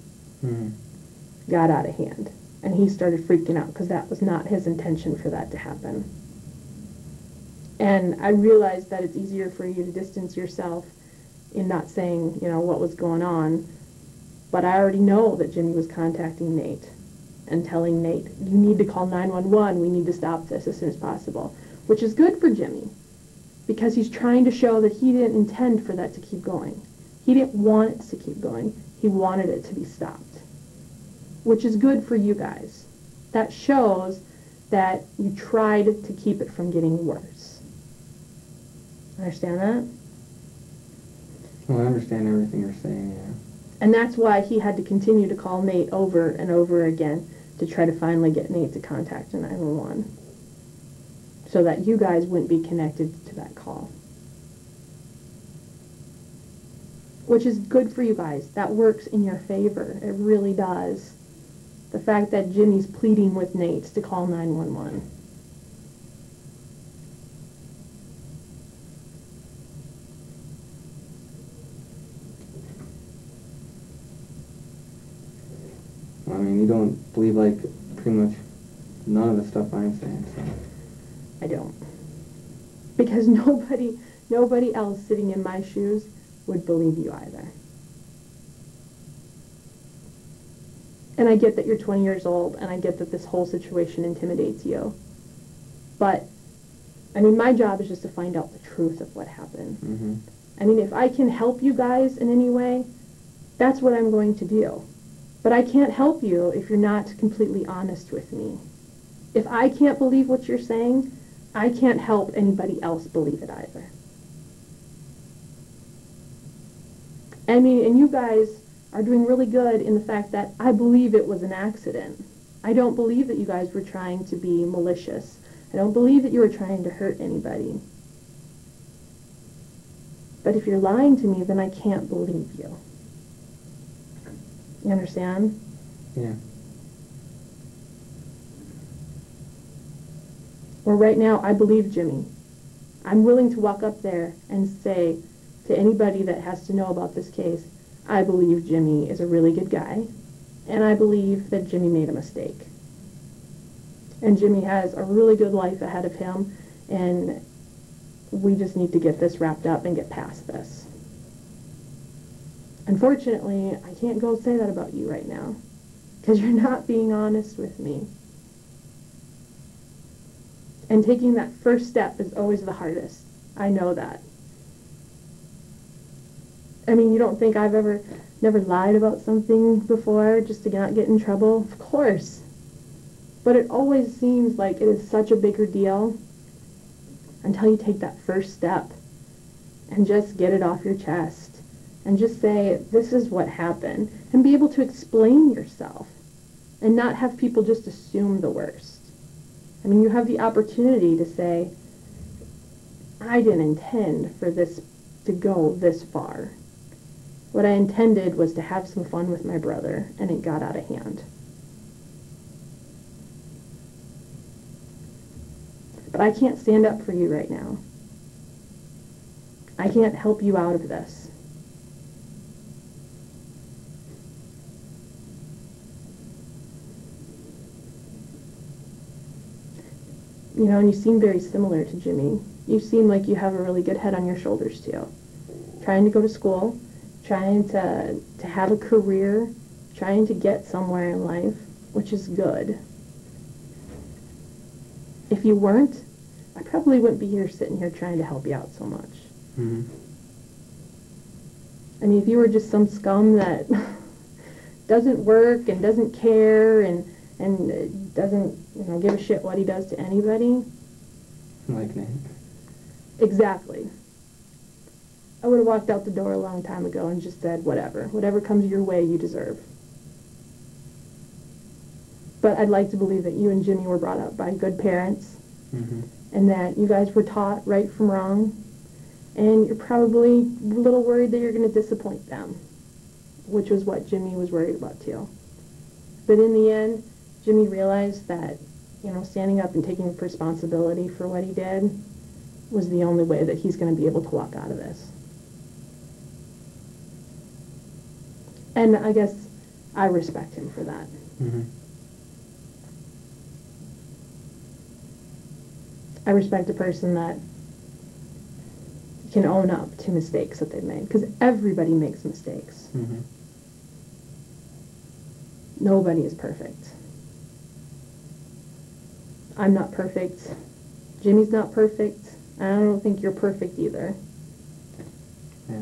got out of hand. And he started freaking out because that was not his intention for that to happen. And I realized that it's easier for you to distance yourself in not saying, you know, what was going on. But I already know that Jimmy was contacting Nate and telling Nate, you need to call 911, we need to stop this as soon as possible. Which is good for Jimmy, because he's trying to show that he didn't intend for that to keep going. He didn't want it to keep going. He wanted it to be stopped. Which is good for you guys. That shows that you tried to keep it from getting worse. Understand that? Well, I understand everything you're saying, yeah. And that's why he had to continue to call Nate over and over again to try to finally get Nate to contact 911. So that you guys wouldn't be connected to that call. Which is good for you guys. That works in your favor. It really does. The fact that Jimmy's pleading with Nate to call 911. I mean, you don't believe, like, pretty much none of the stuff I'm saying, so... I don't. Because nobody else sitting in my shoes would believe you either. And I get that you're 20 years old, and I get that this whole situation intimidates you. But, I mean, my job is just to find out the truth of what happened. I mean, if I can help you guys in any way, that's what I'm going to do. But I can't help you if you're not completely honest with me. If I can't believe what you're saying, I can't help anybody else believe it either. I mean, and you guys are doing really good in the fact that I believe it was an accident. I don't believe that you guys were trying to be malicious. I don't believe that you were trying to hurt anybody. But if you're lying to me, then I can't believe you. You understand? Yeah. Well, right now, I believe Jimmy. I'm willing to walk up there and say to anybody that has to know about this case, I believe Jimmy is a really good guy, and I believe that Jimmy made a mistake. And Jimmy has a really good life ahead of him, and we just need to get this wrapped up and get past this. Unfortunately, I can't go say that about you right now, because you're not being honest with me. And taking that first step is always the hardest. I know that. I mean, you don't think I've never lied about something before just to not get in trouble? Of course. But it always seems like it is such a bigger deal until you take that first step and just get it off your chest and just say, this is what happened, and be able to explain yourself and not have people just assume the worst. I mean, you have the opportunity to say, I didn't intend for this to go this far. What I intended was to have some fun with my brother, and it got out of hand. But I can't stand up for you right now. I can't help you out of this. You know, and you seem very similar to Jimmy. You seem like you have a really good head on your shoulders, too. Trying to go to school, trying to have a career, trying to get somewhere in life, which is good. If you weren't, I probably wouldn't be here sitting here trying to help you out so much. Mm-hmm. I mean, if you were just some scum that doesn't work and doesn't care and doesn't give a shit what he does to anybody. Like Nate. Exactly. I would have walked out the door a long time ago and just said, whatever comes your way, you deserve. But I'd like to believe that you and Jimmy were brought up by good parents, Mm-hmm. and that you guys were taught right from wrong, and you're probably a little worried that you're going to disappoint them, which was what Jimmy was worried about too. But in the end, Jimmy realized that, standing up and taking responsibility for what he did was the only way that he's going to be able to walk out of this. And I guess I respect him for that. Mm-hmm. I respect a person that can own up to mistakes that they've made, because everybody makes mistakes. Mm-hmm. Nobody is perfect. I'm not perfect. Jimmy's not perfect. And I don't think you're perfect either. Yeah.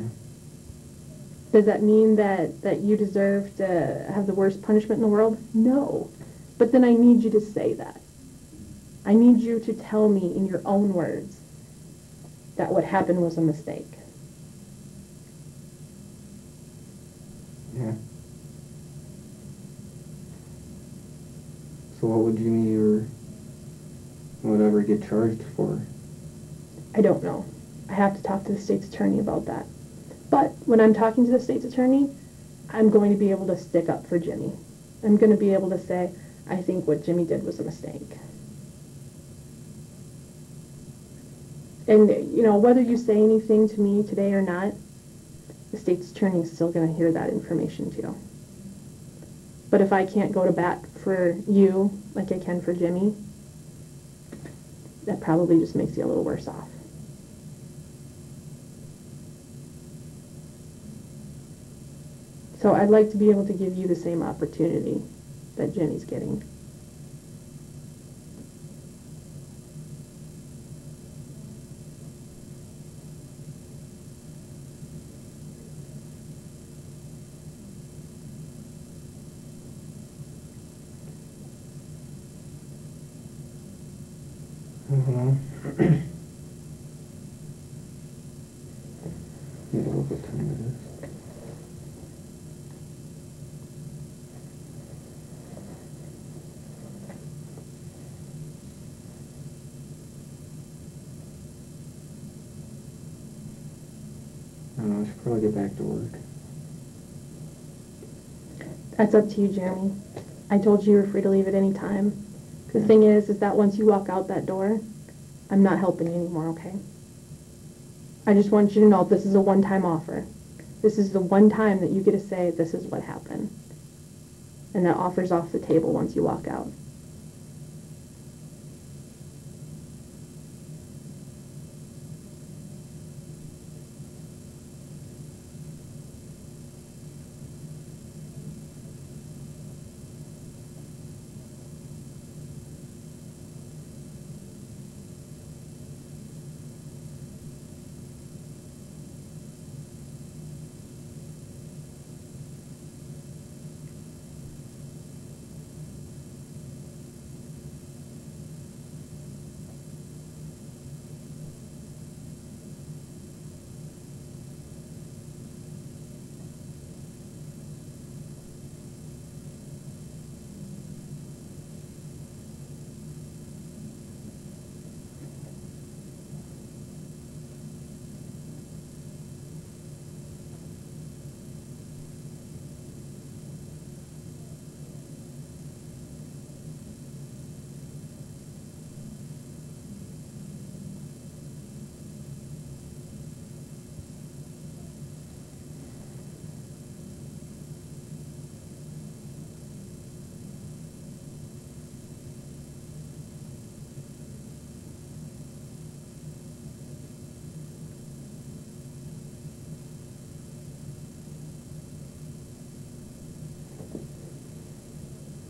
Does that mean that you deserve to have the worst punishment in the world? No. But then I need you to say that. I need you to tell me in your own words that what happened was a mistake. Yeah. So what would Jimmy or whatever get charged for? I don't know. I have to talk to the state's attorney about that. But when I'm talking to the state's attorney, I'm going to be able to stick up for Jimmy. I'm going to be able to say, I think what Jimmy did was a mistake. And, whether you say anything to me today or not, the state's attorney is still going to hear that information too. But if I can't go to bat for you like I can for Jimmy, that probably just makes you a little worse off. So I'd like to be able to give you the same opportunity that Jimmy's getting. I don't know. Need to look what time it is. I don't know, I should probably get back to work. That's up to you, Jeremy. I told you were free to leave at any time. The thing is that once you walk out that door, I'm not helping you anymore, okay? I just want you to know this is a one-time offer. This is the one time that you get to say this is what happened. And that offer's off the table once you walk out.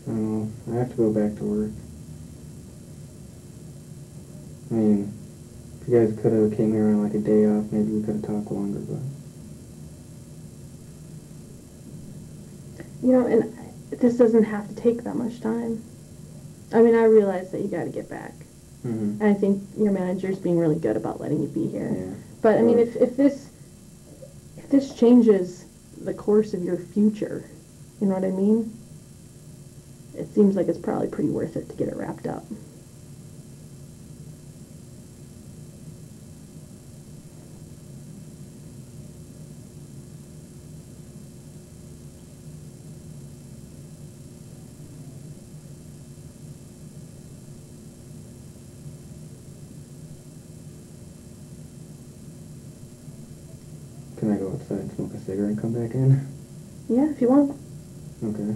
I don't know. I have to go back to work. I mean, if you guys could have came here on like a day off, maybe we could have talked longer, but... You know, and this doesn't have to take that much time. I mean, I realize that you got to get back. Mm-hmm. And I think your manager's being really good about letting you be here. Yeah. But I mean, if this changes the course of your future, you know what I mean? It seems like it's probably pretty worth it to get it wrapped up. Can I go outside and smoke a cigarette and come back in? Yeah, if you want. Okay.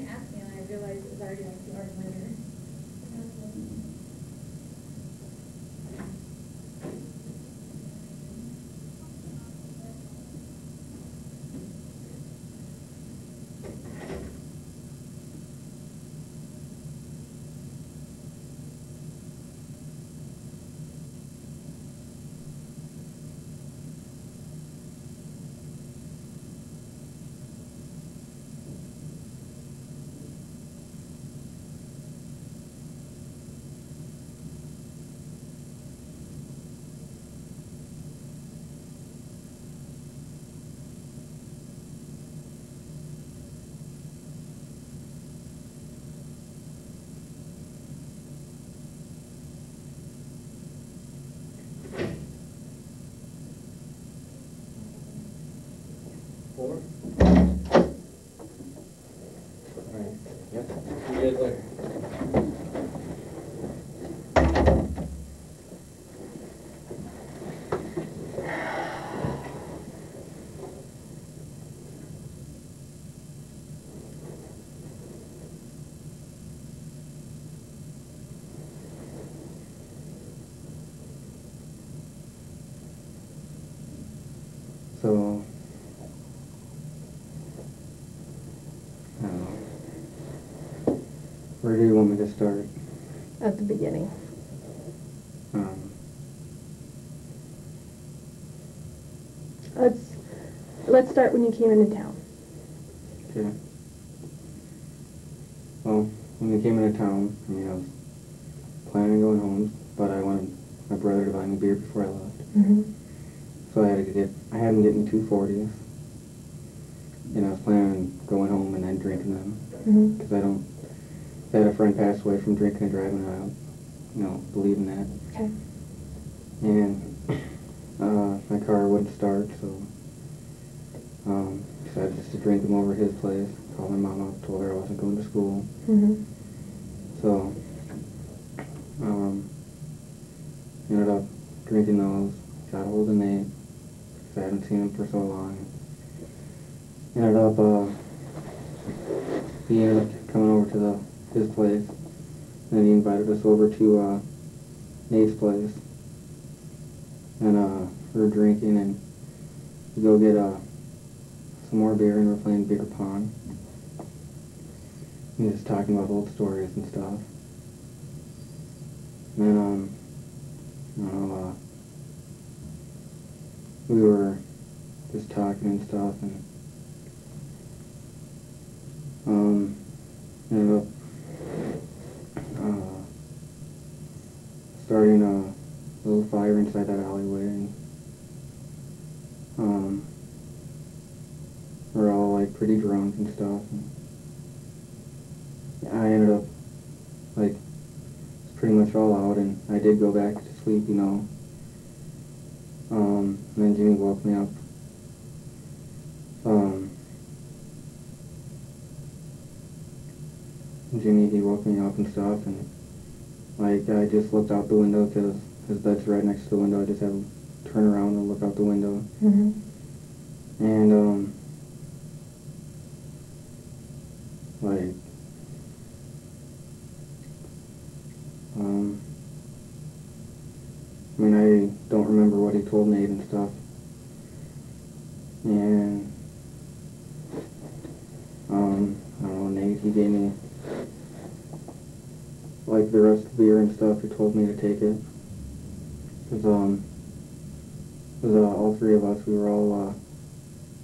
didn't ask me, and I realized it was already like 2 hours later. Four. All right. Yep. See you guys later. So, I don't know. Where do you want me to start? At the beginning. Um, Let's start when you came into town. okay. Well, when we came into town, I mean, I was planning on going home, but I wanted my brother to buy me beer before I left. Mm-hmm. So I had him get me 240s. And I was planning on going home and then drinking them. Mm-hmm. Because I had a friend pass away from drinking and driving, and I don't, believe in that. Okay. And my car wouldn't start, so decided just to drink them over at his place. Called my mom up, told her I wasn't going to school. Mm-hmm. So, ended up drinking those, got hold of Nate, because I hadn't seen him for so long. Ended up, he ended up coming over to his place, and then he invited us over to Nate's place. And we were drinking, and we go get some more beer, and we're playing beer pong. And just talking about old stories and stuff. And then, we were just talking and stuff, and ended up starting a little fire inside that alleyway, and we're all like pretty drunk and stuff. And I ended up like pretty much all out, and I did go back to sleep, and then Jimmy woke me up. Jimmy, he woke me up and stuff, and like I just looked out the window because his bed's right next to the window. I just had to turn around and look out the window. Mm-hmm. And like I mean, I don't remember what he told Nate and stuff. And I don't know, Nate, he gave me like the rest of the beer and stuff. He told me to take it. Cause all three of us, we all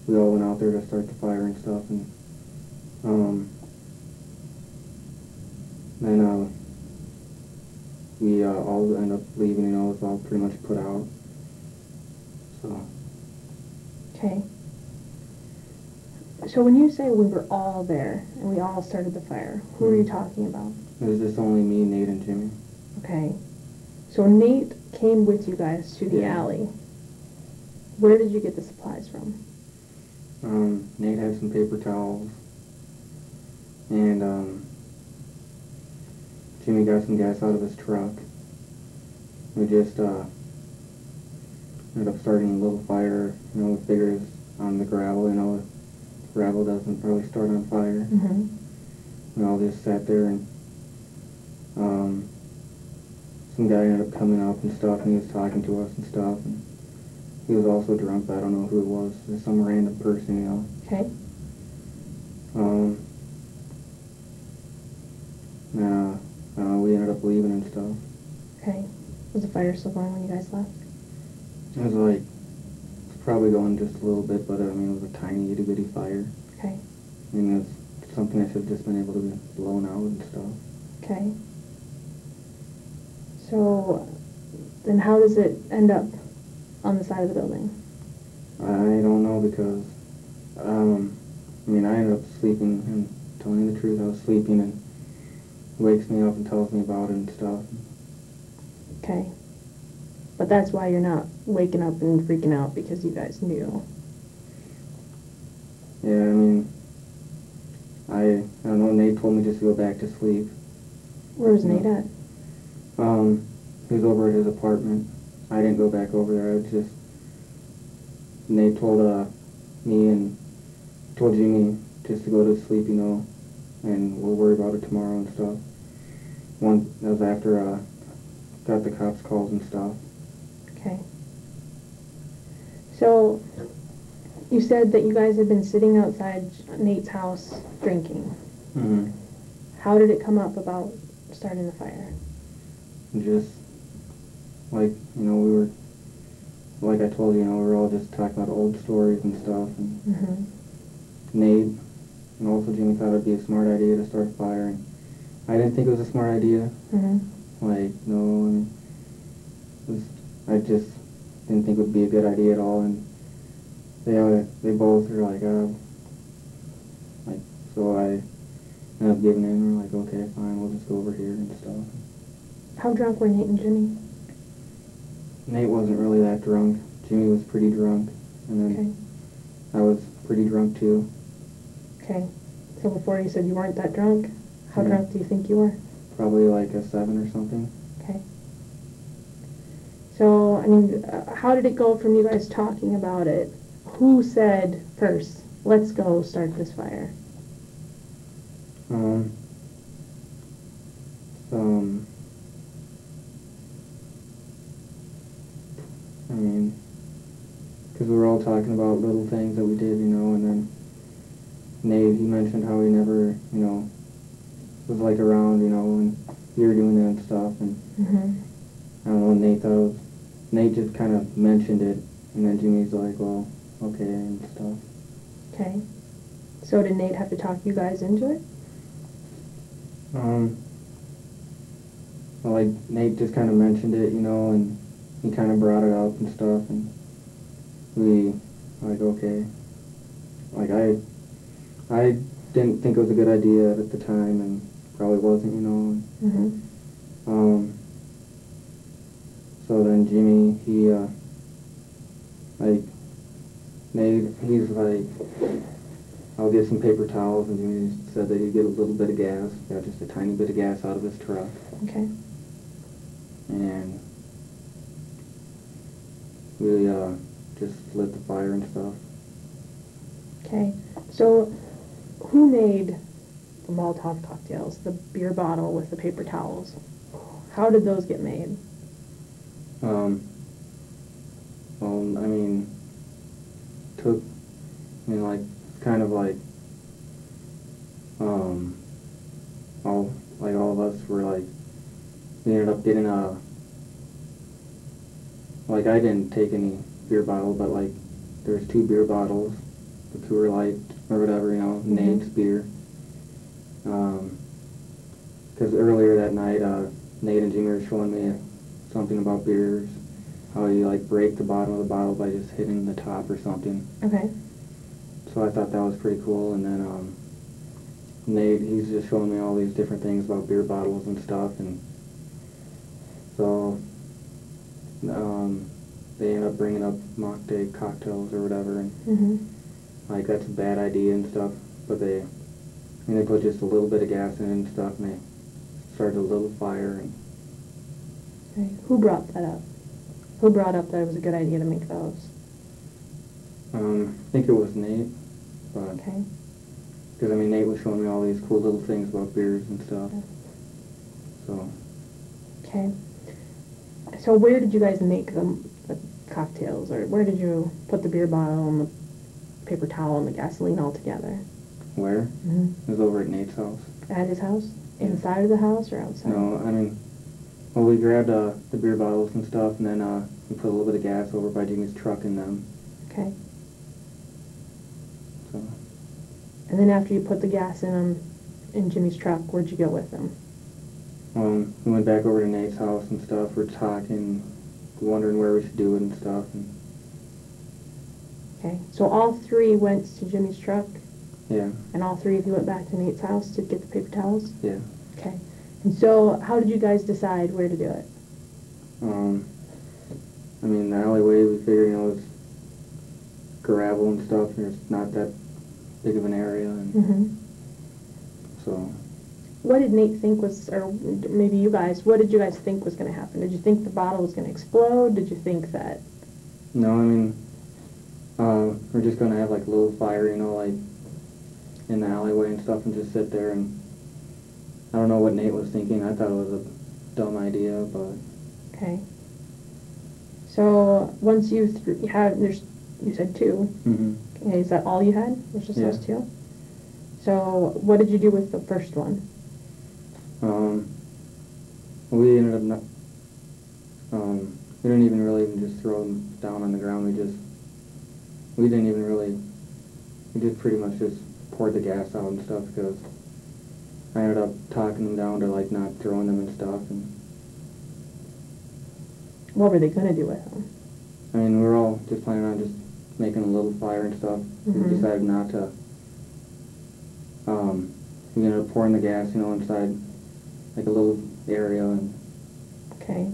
went out there to start the fire and stuff, and then we all end up leaving. It was all pretty much put out. So. Okay. So when you say we were all there and we all started the fire, who are you talking about? It was just only me, Nate, and Jimmy. Okay. So Nate came with you guys to the Yeah. alley. Where did you get the supplies from? Nate had some paper towels, and Jimmy got some gas out of his truck. We just ended up starting a little fire. We figured on the gravel. Gravel doesn't really start on fire. Mm-hmm. we all just sat there, and some guy ended up coming up and stuff, and he was talking to us and stuff, and he was also drunk, but I don't know who it was. Just some random person, you know. Okay. We ended up leaving and stuff. Okay. Was the fire still going when you guys left? It was like, it's probably going just a little bit, but I mean, it was a tiny itty bitty fire. Okay. I mean, it's something that should have just been able to be blown out and stuff. Okay. So, then how does it end up on the side of the building? I don't know because, I mean, I ended up sleeping, and telling you the truth, I was sleeping, and he wakes me up and tells me about it and stuff. Okay. But that's why you're not waking up and freaking out, because you guys knew. Yeah, I mean, I don't know, Nate told me just to go back to sleep. Where was Nate at? He was over at his apartment. I didn't go back over there. I just, Nate told me and told Jimmy just to go to sleep, you know, and we'll worry about it tomorrow and stuff. That was after got the cops calls and stuff. Okay. So, you said that you guys had been sitting outside Nate's house drinking. Mm-hmm. How did it come up about starting the fire? Just, like, you know, we were, like I told you, we were all just talking about old stories and stuff, and Mm-hmm. Nate, and also Jimmy thought it'd be a smart idea to start a fire, and I didn't think it was a smart idea. Mm-hmm. Like, no, I mean, I just didn't think it would be a good idea at all, and they both were like, so I ended up giving in. We're like, okay, fine, we'll just go over here and stuff. How drunk were Nate and Jimmy? Nate wasn't really that drunk. Jimmy was pretty drunk, and then I was pretty drunk too. Okay. So before you said you weren't that drunk, how Yeah. drunk do you think you were? Probably like a 7 or something. Okay. So, I mean, how did it go from you guys talking about it? Who said first, let's go start this fire? I mean, because we were all talking about little things that we did, and then Nate, he mentioned how he never, was like around, when you were doing that and stuff, and Mm-hmm. I don't know, Nate just kind of mentioned it, and then Jimmy's like, well, okay, and stuff. Okay. So did Nate have to talk you guys into it? Well, like, Nate just kind of mentioned it, and he kind of brought it up and stuff, and we, like, okay. Like, I didn't think it was a good idea at the time, and probably wasn't, Mm-hmm. So then Jimmy, he, Nate, he's like, I'll get some paper towels, and Jimmy said that he'd get a little bit of gas, got just a tiny bit of gas out of his truck. Okay. And we just lit the fire and stuff. Okay. So who made the Molotov cocktails, the beer bottle with the paper towels? How did those get made? Well, I mean, like, kind of like, all of us were like, we ended up getting like, I didn't take any beer bottle, but like, there's 2 beer bottles, the Cooler Light, or whatever, Nate's beer. Because earlier that night, Nate and Jimmy were showing me something about beers, how you, like, break the bottom of the bottle by just hitting the top or something. Okay. So I thought that was pretty cool, and then, Nate, he's just showing me all these different things about beer bottles and stuff, and so, they end up bringing up mock day cocktails or whatever, and, Mm-hmm. like, that's a bad idea and stuff, but they put just a little bit of gas in it and stuff, and they started a little fire, and Okay. Who brought that up? Who brought up that it was a good idea to make those? I think it was Nate, but Okay. Because, I mean, Nate was showing me all these cool little things about beers and stuff. So, Okay. So where did you guys make the cocktails, or where did you put the beer bottle and the paper towel and the gasoline all together? where? Mm-hmm. It was over at Nate's house. At his house? Inside of the house or outside? No, I mean, well, we grabbed the beer bottles and stuff, and then we put a little bit of gas over by Jimmy's truck in them. Okay. So, And then after you put the gas in Jimmy's truck, where'd you go with them? we went back over to Nate's house and stuff. We're talking, wondering where we should do it and stuff. And Okay. So all three went to Jimmy's truck, yeah, and all three of you went back to Nate's house to get the paper towels? yeah. Okay. And so how did you guys decide where to do it? I mean, the alleyway, we figured, it's gravel and stuff, and it's not that big of an area, and Mm-hmm. so, What did Nate think was, or maybe you guys, what did you guys think was going to happen? Did you think the bottle was going to explode? Did you think that... no, I mean, we're just gonna have like a little fire, like in the alleyway and stuff, and just sit there, and I don't know what Nate was thinking. I thought it was a dumb idea, but Okay. So once you you said two. Okay, is that all you had? Was just those Yeah. two? So what did you do with the first one? we ended up not, we didn't even really just throw them down on the ground. We didn't even really, we just pretty much just poured the gas out and stuff, because I ended up talking them down to like not throwing them and stuff. And What were they going to do with them? I mean, we were all just planning on just making a little fire and stuff. Mhm. We decided not to. We ended up pouring the gas, inside like a little area, and Okay.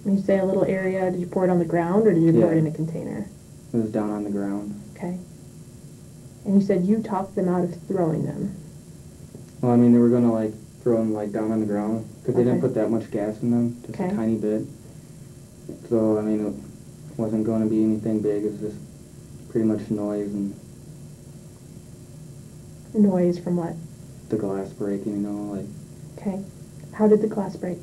When you say a little area, did you pour it on the ground, or did you pour it Yeah. in a container? it was down on the ground. Okay. And you said you talked them out of throwing them. Well, I mean, they were gonna like throw them like down on the ground, because they didn't Okay. put that much gas in them, just Okay. a tiny bit. So I mean, it wasn't going to be anything big. It was just pretty much noise and Noise from what? the glass breaking. Like Okay. How did the glass break?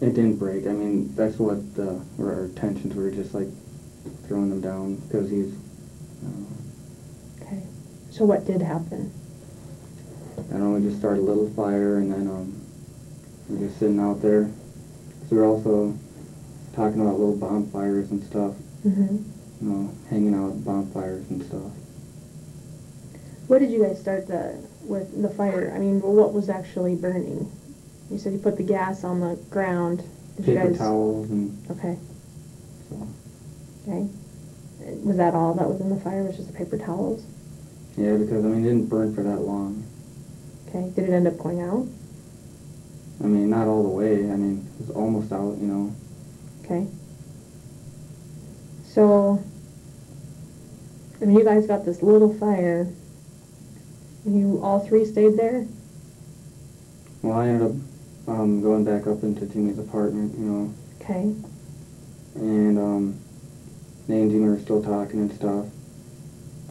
it didn't break. I mean, that's what our intentions were, just like throwing them down, because he's. Okay. So what did happen? I don't know, we just started a little fire, and then we were just sitting out there. So we were also talking about little bonfires and stuff, Mm-hmm. hanging out at bonfires and stuff. What did you guys start with the fire? I mean, what was actually burning? You said you put the gas on the ground. Did you Paper guys? towels and Okay. so. Okay. Was that all that was in the fire? Was just the paper towels? Yeah, because I mean, it didn't burn for that long. Okay. Did it end up going out? I mean, not all the way. I mean, it was almost out, Okay. So, I mean, you guys got this little fire, and you all three stayed there? Well, I ended up going back up into Jimmy's apartment, Okay. and Nate and Jimmy were still talking and stuff.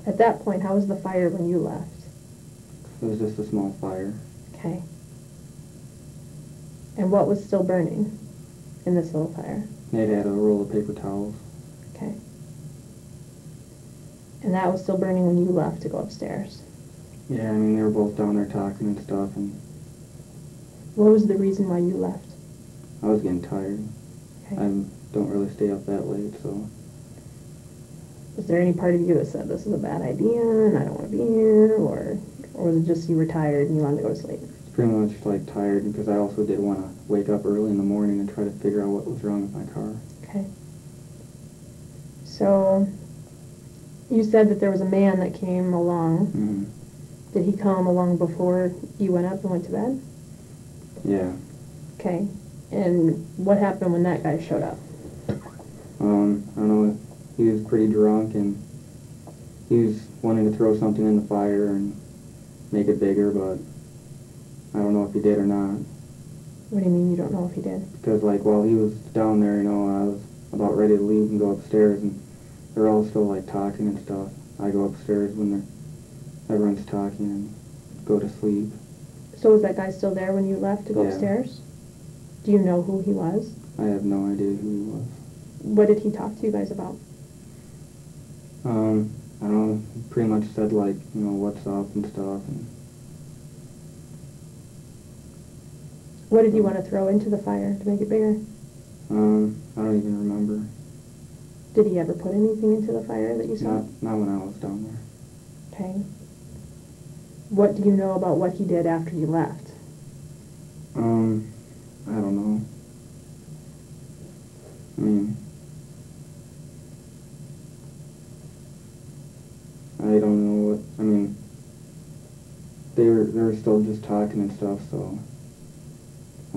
At that point, how was the fire when you left? It was just a small fire. Okay. And what was still burning in this little fire? Nate had a roll of paper towels. Okay. And that was still burning when you left to go upstairs? Yeah, I mean, they were both down there talking and stuff, and What was the reason why you left? I was getting tired. Okay. I don't really stay up that late, so. Was there any part of you that said this is a bad idea and I don't want to be here, or was it just you were tired and you wanted to go to sleep? It's pretty much like tired, because I also did want to wake up early in the morning and try to figure out what was wrong with my car. Okay. So, you said that there was a man that came along. Mm-hmm. Did he come along before you went up and went to bed? Yeah. Okay. And what happened when that guy showed up? I don't know, he was pretty drunk, and he was wanting to throw something in the fire and make it bigger, but I don't know if he did or not. What do you mean you don't know if he did? Because, like, while he was down there, I was about ready to leave and go upstairs, and they're all still, like, talking and stuff. I go upstairs when everyone's talking and go to sleep. So was that guy still there when you left to go Yeah. upstairs? Do you know who he was? I have no idea who he was. What did he talk to you guys about? I don't know, he pretty much said like, you know, what's up and stuff. And What did you want to throw into the fire to make it bigger? I don't even remember. Did he ever put anything into the fire that you saw? Not when I was down there. Okay. What do you know about what he did after you left? I don't know. I mean, I don't know what, I mean, they were still just talking and stuff, so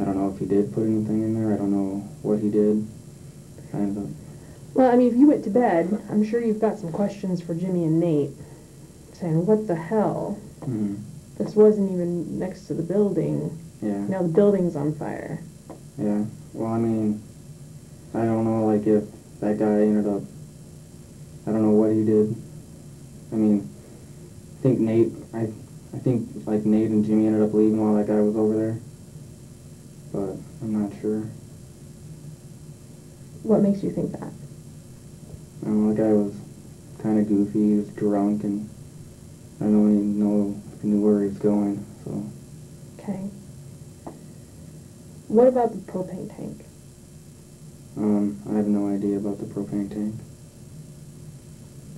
I don't know if he did put anything in there. I don't know what he did. Kind of. Well, I mean, if you went to bed, I'm sure you've got some questions for Jimmy and Nate, saying, what the hell? Mm-hmm. This wasn't even next to the building. Yeah. Now the building's on fire. Yeah. Well, I mean, I don't know, like, if that guy ended up, I don't know what he did. I mean, I think, like, Nate and Jimmy ended up leaving while that guy was over there. But I'm not sure. What makes you think that? I don't know, the guy was kind of goofy, he was drunk, and I don't even know if he knew where he was going, so. Okay. What about the propane tank? I have no idea about the propane tank.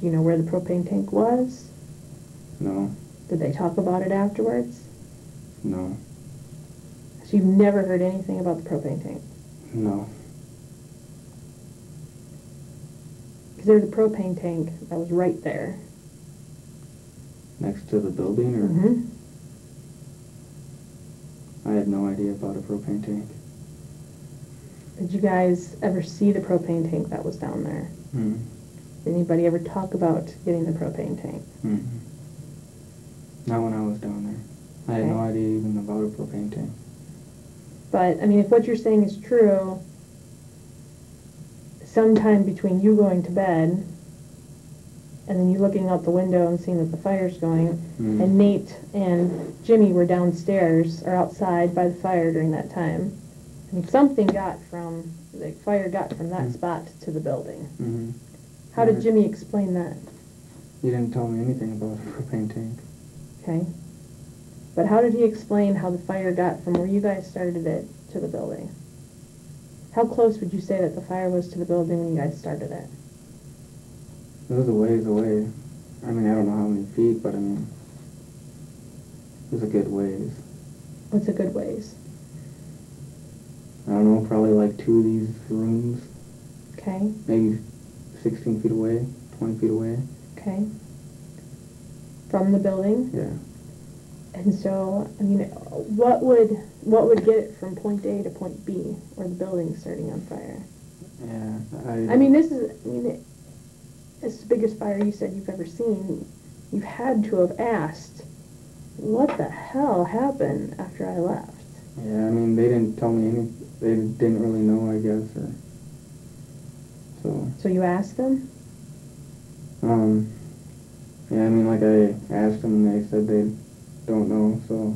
Do you know where the propane tank was? No. Did they talk about it afterwards? No. So you've never heard anything about the propane tank? No. Because there's a propane tank that was right there. Next to the building, or? Mm-hmm. I had no idea about a propane tank. Did you guys ever see the propane tank that was down there? Mm-hmm. Did anybody ever talk about getting the propane tank? Mm-hmm. Not when I was down there. I had no Okay. idea even about a propane tank. But, I mean, if what you're saying is true, sometime between you going to bed and then you looking out the window and seeing that the fire's going, Mm-hmm. and Nate and Jimmy were downstairs or outside by the fire during that time, I mean, something got from, the fire got from that spot to the building. Mm-hmm. How did Jimmy explain that? He didn't tell me anything about a propane tank. Okay. But how did he explain how the fire got from where you guys started it to the building? How close would you say that the fire was to the building when you guys started it? It was a ways away. I mean, I don't know how many feet, but I mean, it was a good ways. What's a good ways? I don't know, probably like two of these rooms, Okay, maybe 16 feet away, 20 feet away. okay. From the building? Yeah. And so, I mean, what would get it from point A to point B, where the building's starting on fire? Yeah. I mean, it's the biggest fire you said you've ever seen. You've had to have asked, what the hell happened after I left? Yeah, I mean, they didn't tell me any. They didn't really know, I guess, or so. So you asked them? Yeah, I mean, like, I asked them, and they said they don't know, so.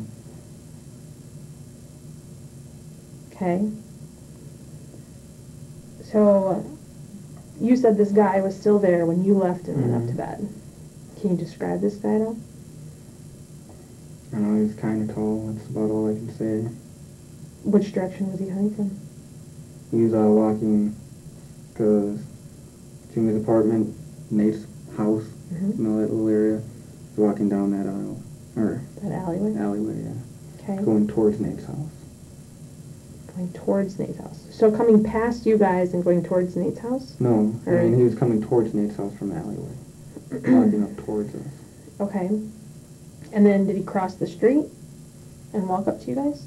Okay. So, you said this guy was still there when you left and went up to bed. Can you describe this guy at all? I don't know, he's kind of tall. That's about all I can say. Which direction was he coming from? He was walking to Jimmy's apartment, Nate's house, Mm-hmm. you know, that little area. He's walking down that aisle, or That alleyway? alleyway, yeah. Okay. Going towards Nate's house. Going towards Nate's house. So coming past you guys and going towards Nate's house? No, I Or- mean, he was coming towards Nate's house from the alleyway. Walking up towards us. Okay. And then did he cross the street and walk up to you guys?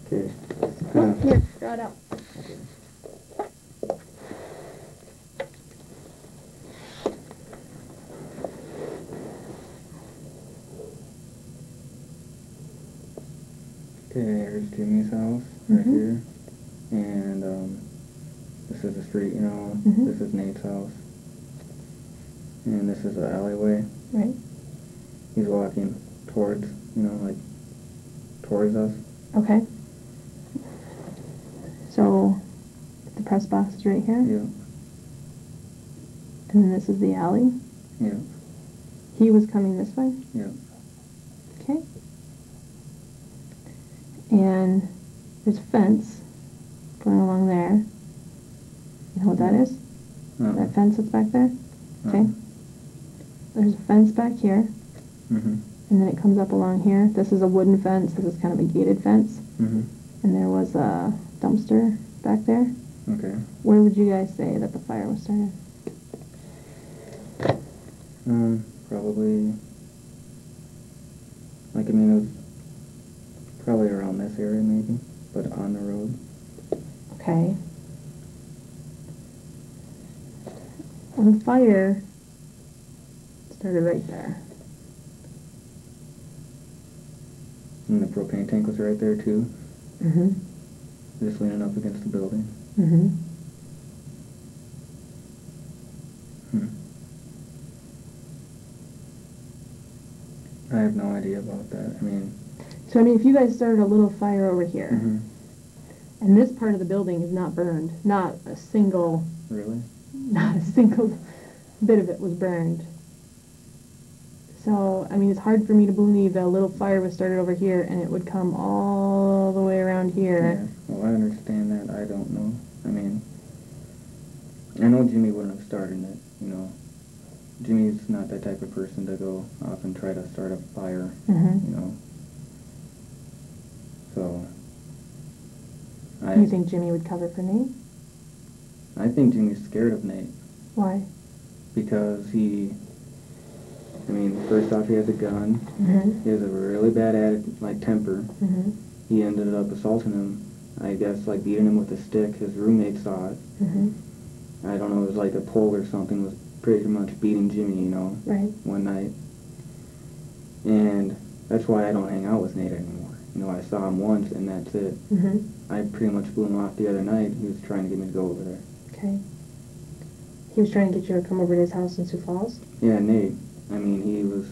Okay. Oh, here, draw it out. Okay. Okay, here's Jimmy's house, right Mhm. here. And, this is the street, you know. Mhm. This is Nate's house. And this is the alleyway. Right. he's walking towards, like, towards us. Okay. So, the press box is right here? Yeah, And then this is the alley? yeah, He was coming this way? yeah. Okay. And there's a fence going along there. You know what that is? That fence that's back there? Okay. There's a fence back here, Mm-hmm. and then it comes up along here. This is a wooden fence. This is kind of a gated fence. Mm-hmm. And there was a dumpster back there. Okay. Where would you guys say that the fire was started? Probably, like, it was probably around this area maybe, but on the road. Okay. And the fire started right there. And the propane tank was right there too, Mm-hmm. just leaning up against the building. Mm-hmm. I have no idea about that. So, if you guys started a little fire over here, Mhm. and this part of the building is not burned, not a single Really? bit of it was burned. So, it's hard for me to believe that a little fire was started over here and it would come all the way around here. Yeah. Well, I understand that. I don't know. I know Jimmy wouldn't have started it, Jimmy's not that type of person to go off and try to start a fire, Mm-hmm. So, You think Jimmy would cover for Nate? I think Jimmy's scared of Nate Why? because first off, he has a gun. Mm-hmm. He has a really bad temper. Mm-hmm. He ended up assaulting him, I guess, beating him with a stick. His roommate saw it. Mm-hmm. I don't know, it was like a pole or something, was pretty much beating Jimmy, Right. one night. And that's why I don't hang out with Nate anymore. I saw him once and that's it. Mm-hmm. I pretty much blew him off the other night. He was trying to get me to go over there. Okay. He was trying to get you to come over to his house in Sioux Falls? Yeah, Nate. He was...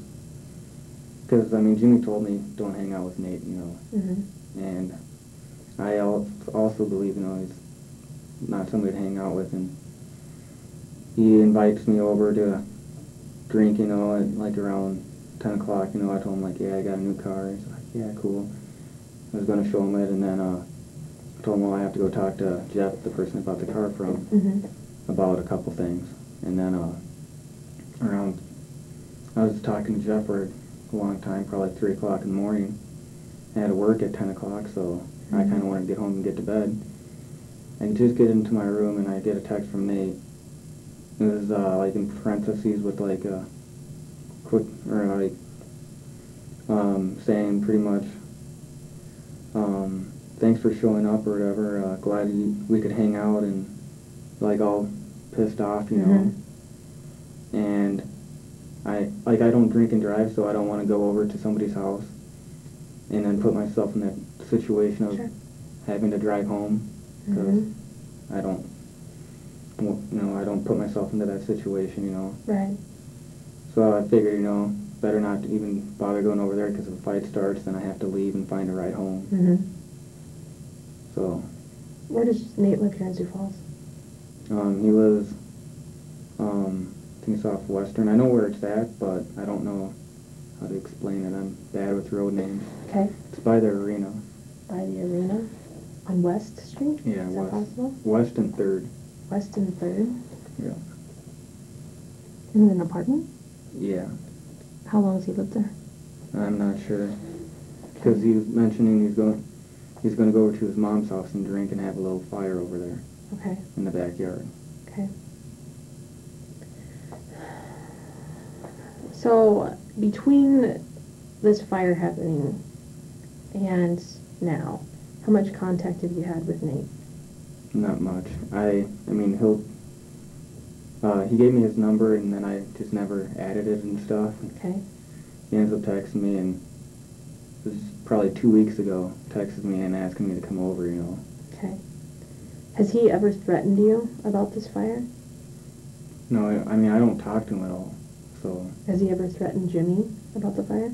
Because, Jimmy told me, don't hang out with Nate, Mm-hmm. And I also believe, he's not somebody to hang out with. And he invites me over to drink, at around 10 o'clock. I told him, yeah, I got a new car. He's like, yeah, cool. I was going to show him it, and then I told him, well, I have to go talk to Jeff, the person I bought the car from, Mm-hmm. about a couple things. And then I was talking to Jeff for a long time, probably 3 o'clock in the morning. I had to work at 10 o'clock, so I kind of wanted to get home and get to bed. I just get into my room, and I get a text from Nate. It was, in parentheses with, a quick, or, saying pretty much, thanks for showing up or whatever, glad we could hang out, and, all pissed off, And I don't drink and drive, so I don't want to go over to somebody's house and then put myself in that situation of having to drive home, because I don't put myself into that situation, Right. So I figured, better not to even bother going over there, because if a fight starts, then I have to leave and find a ride home. Mm-hmm. So. Where does Nate live here in Sioux Falls? He lives, I think it's off Western. I know where it's at, but I don't know how to explain it. I'm bad with road names. Okay. It's by the arena. By the arena? On West Street? Yeah, Is that possible? West and 3rd. West and 3rd? Yeah. In an apartment? Yeah. How long has he lived there? I'm not sure. Because he was mentioning he's going to go over to his mom's house and drink and have a little fire over there. Okay. In the backyard. Okay. So, between this fire happening and now, how much contact have you had with Nate? Not much. He gave me his number, and then I just never added it and stuff. Okay. He ends up texting me, and this is probably 2 weeks ago, texted me and asking me to come over, Okay. Has he ever threatened you about this fire? No, I don't talk to him at all, so. Has he ever threatened Jimmy? about the fire?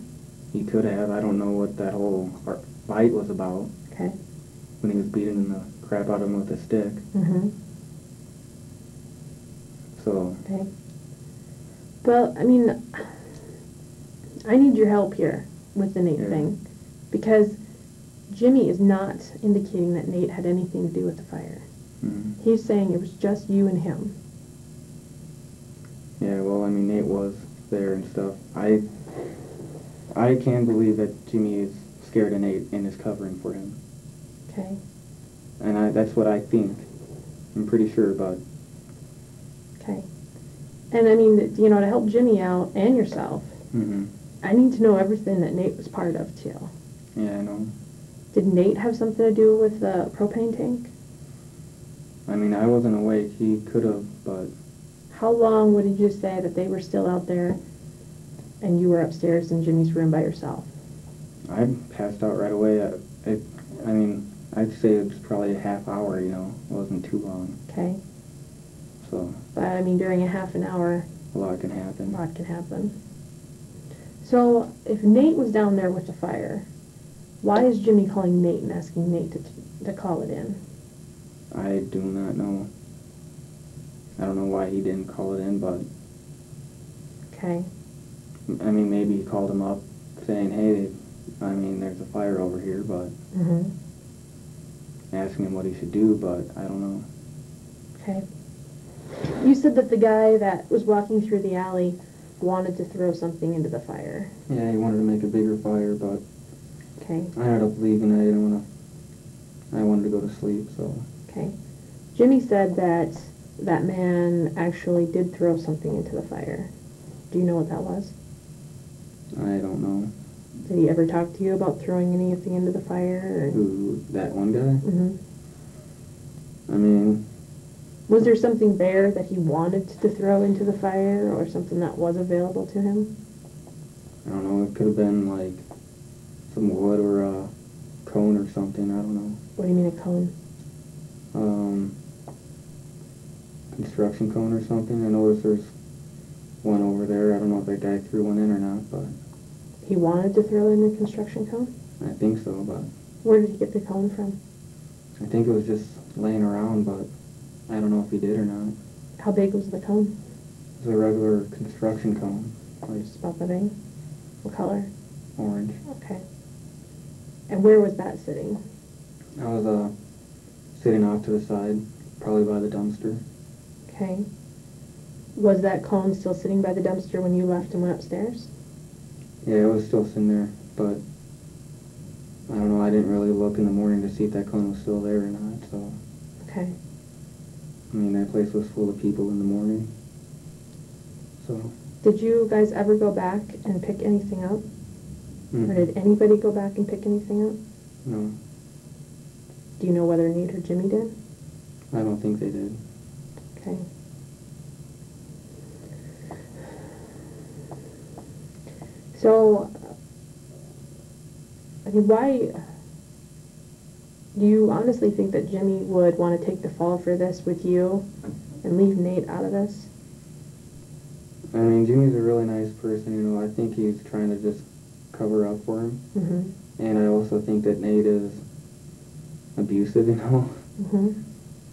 He could have. I don't know what that whole fight was about Okay. when he was beating the crap out of him with a stick. Mm-hmm. So, Okay. Well, I mean, I need your help here with the Nate Yeah. thing, because Jimmy is not indicating that Nate had anything to do with the fire. mhm. He's saying it was just you and him. Yeah, well, I mean, Nate was there and stuff. I can believe that Jimmy is scared of Nate and is covering for him. Okay. And that's what I think. I'm pretty sure, but Okay. And I mean, you know, to help Jimmy out and yourself, mhm. I need to know everything that Nate was part of too. Yeah, I know. Did Nate have something to do with the propane tank? I mean, I wasn't awake. He could have, but How long would you say that they were still out there and you were upstairs in Jimmy's room by yourself? I passed out right away. I mean, I'd say it was probably a half hour, you know. It wasn't too long. Okay. So, But I mean, during a half an hour, a lot can a happen. lot can happen. So if Nate was down there with the fire, why is Jimmy calling Nate and asking Nate to call it in? I do not know. I don't know why he didn't call it in, but Okay. I mean, maybe he called him up saying, hey, I mean, there's a fire over here, but Mm-hmm. asking him what he should do, but I don't know. Okay. You said that the guy that was walking through the alley wanted to throw something into the fire. Yeah, he wanted to make a bigger fire, but Okay. I ended up leaving. I wanted to go to sleep, so. Okay. Jimmy said that that man actually did throw something into the fire. Do you know what that was? I don't know. Did he ever talk to you about throwing anything into the fire? Who, that one guy? Mm-hmm. I mean, Was there something there that he wanted to throw into the fire, or something that was available to him? I don't know. It could have been like some wood or a cone or something. I don't know. What do you mean a cone? Construction cone or something. I noticed there's one over there. I don't know if that guy threw one in or not, but He wanted to throw in a construction cone? I think so. But Where did he get the cone from? I think it was just laying around, but I don't know if he did or not. How big was the cone? It was a regular construction cone, like Just about that big? What color? orange. Okay. And where was that sitting? I was sitting off to the side, probably by the dumpster. Okay. Was that cone still sitting by the dumpster when you left and went upstairs? Yeah, it was still sitting there, but I don't know. I didn't really look in the morning to see if that cone was still there or not. So Okay. I mean, that place was full of people in the morning. So Did you guys ever go back and pick anything up? mm, Or did anybody go back and pick anything up? no, Do you know whether Nate or Jimmy did? I don't think they did. Okay. So, I mean, why do you honestly think that Jimmy would want to take the fall for this with you and leave Nate out of this? I mean, Jimmy's a really nice person. You know, I think he's trying to just cover up for him, Mm-hmm. and I also think that Nate is abusive. You know, Mm-hmm.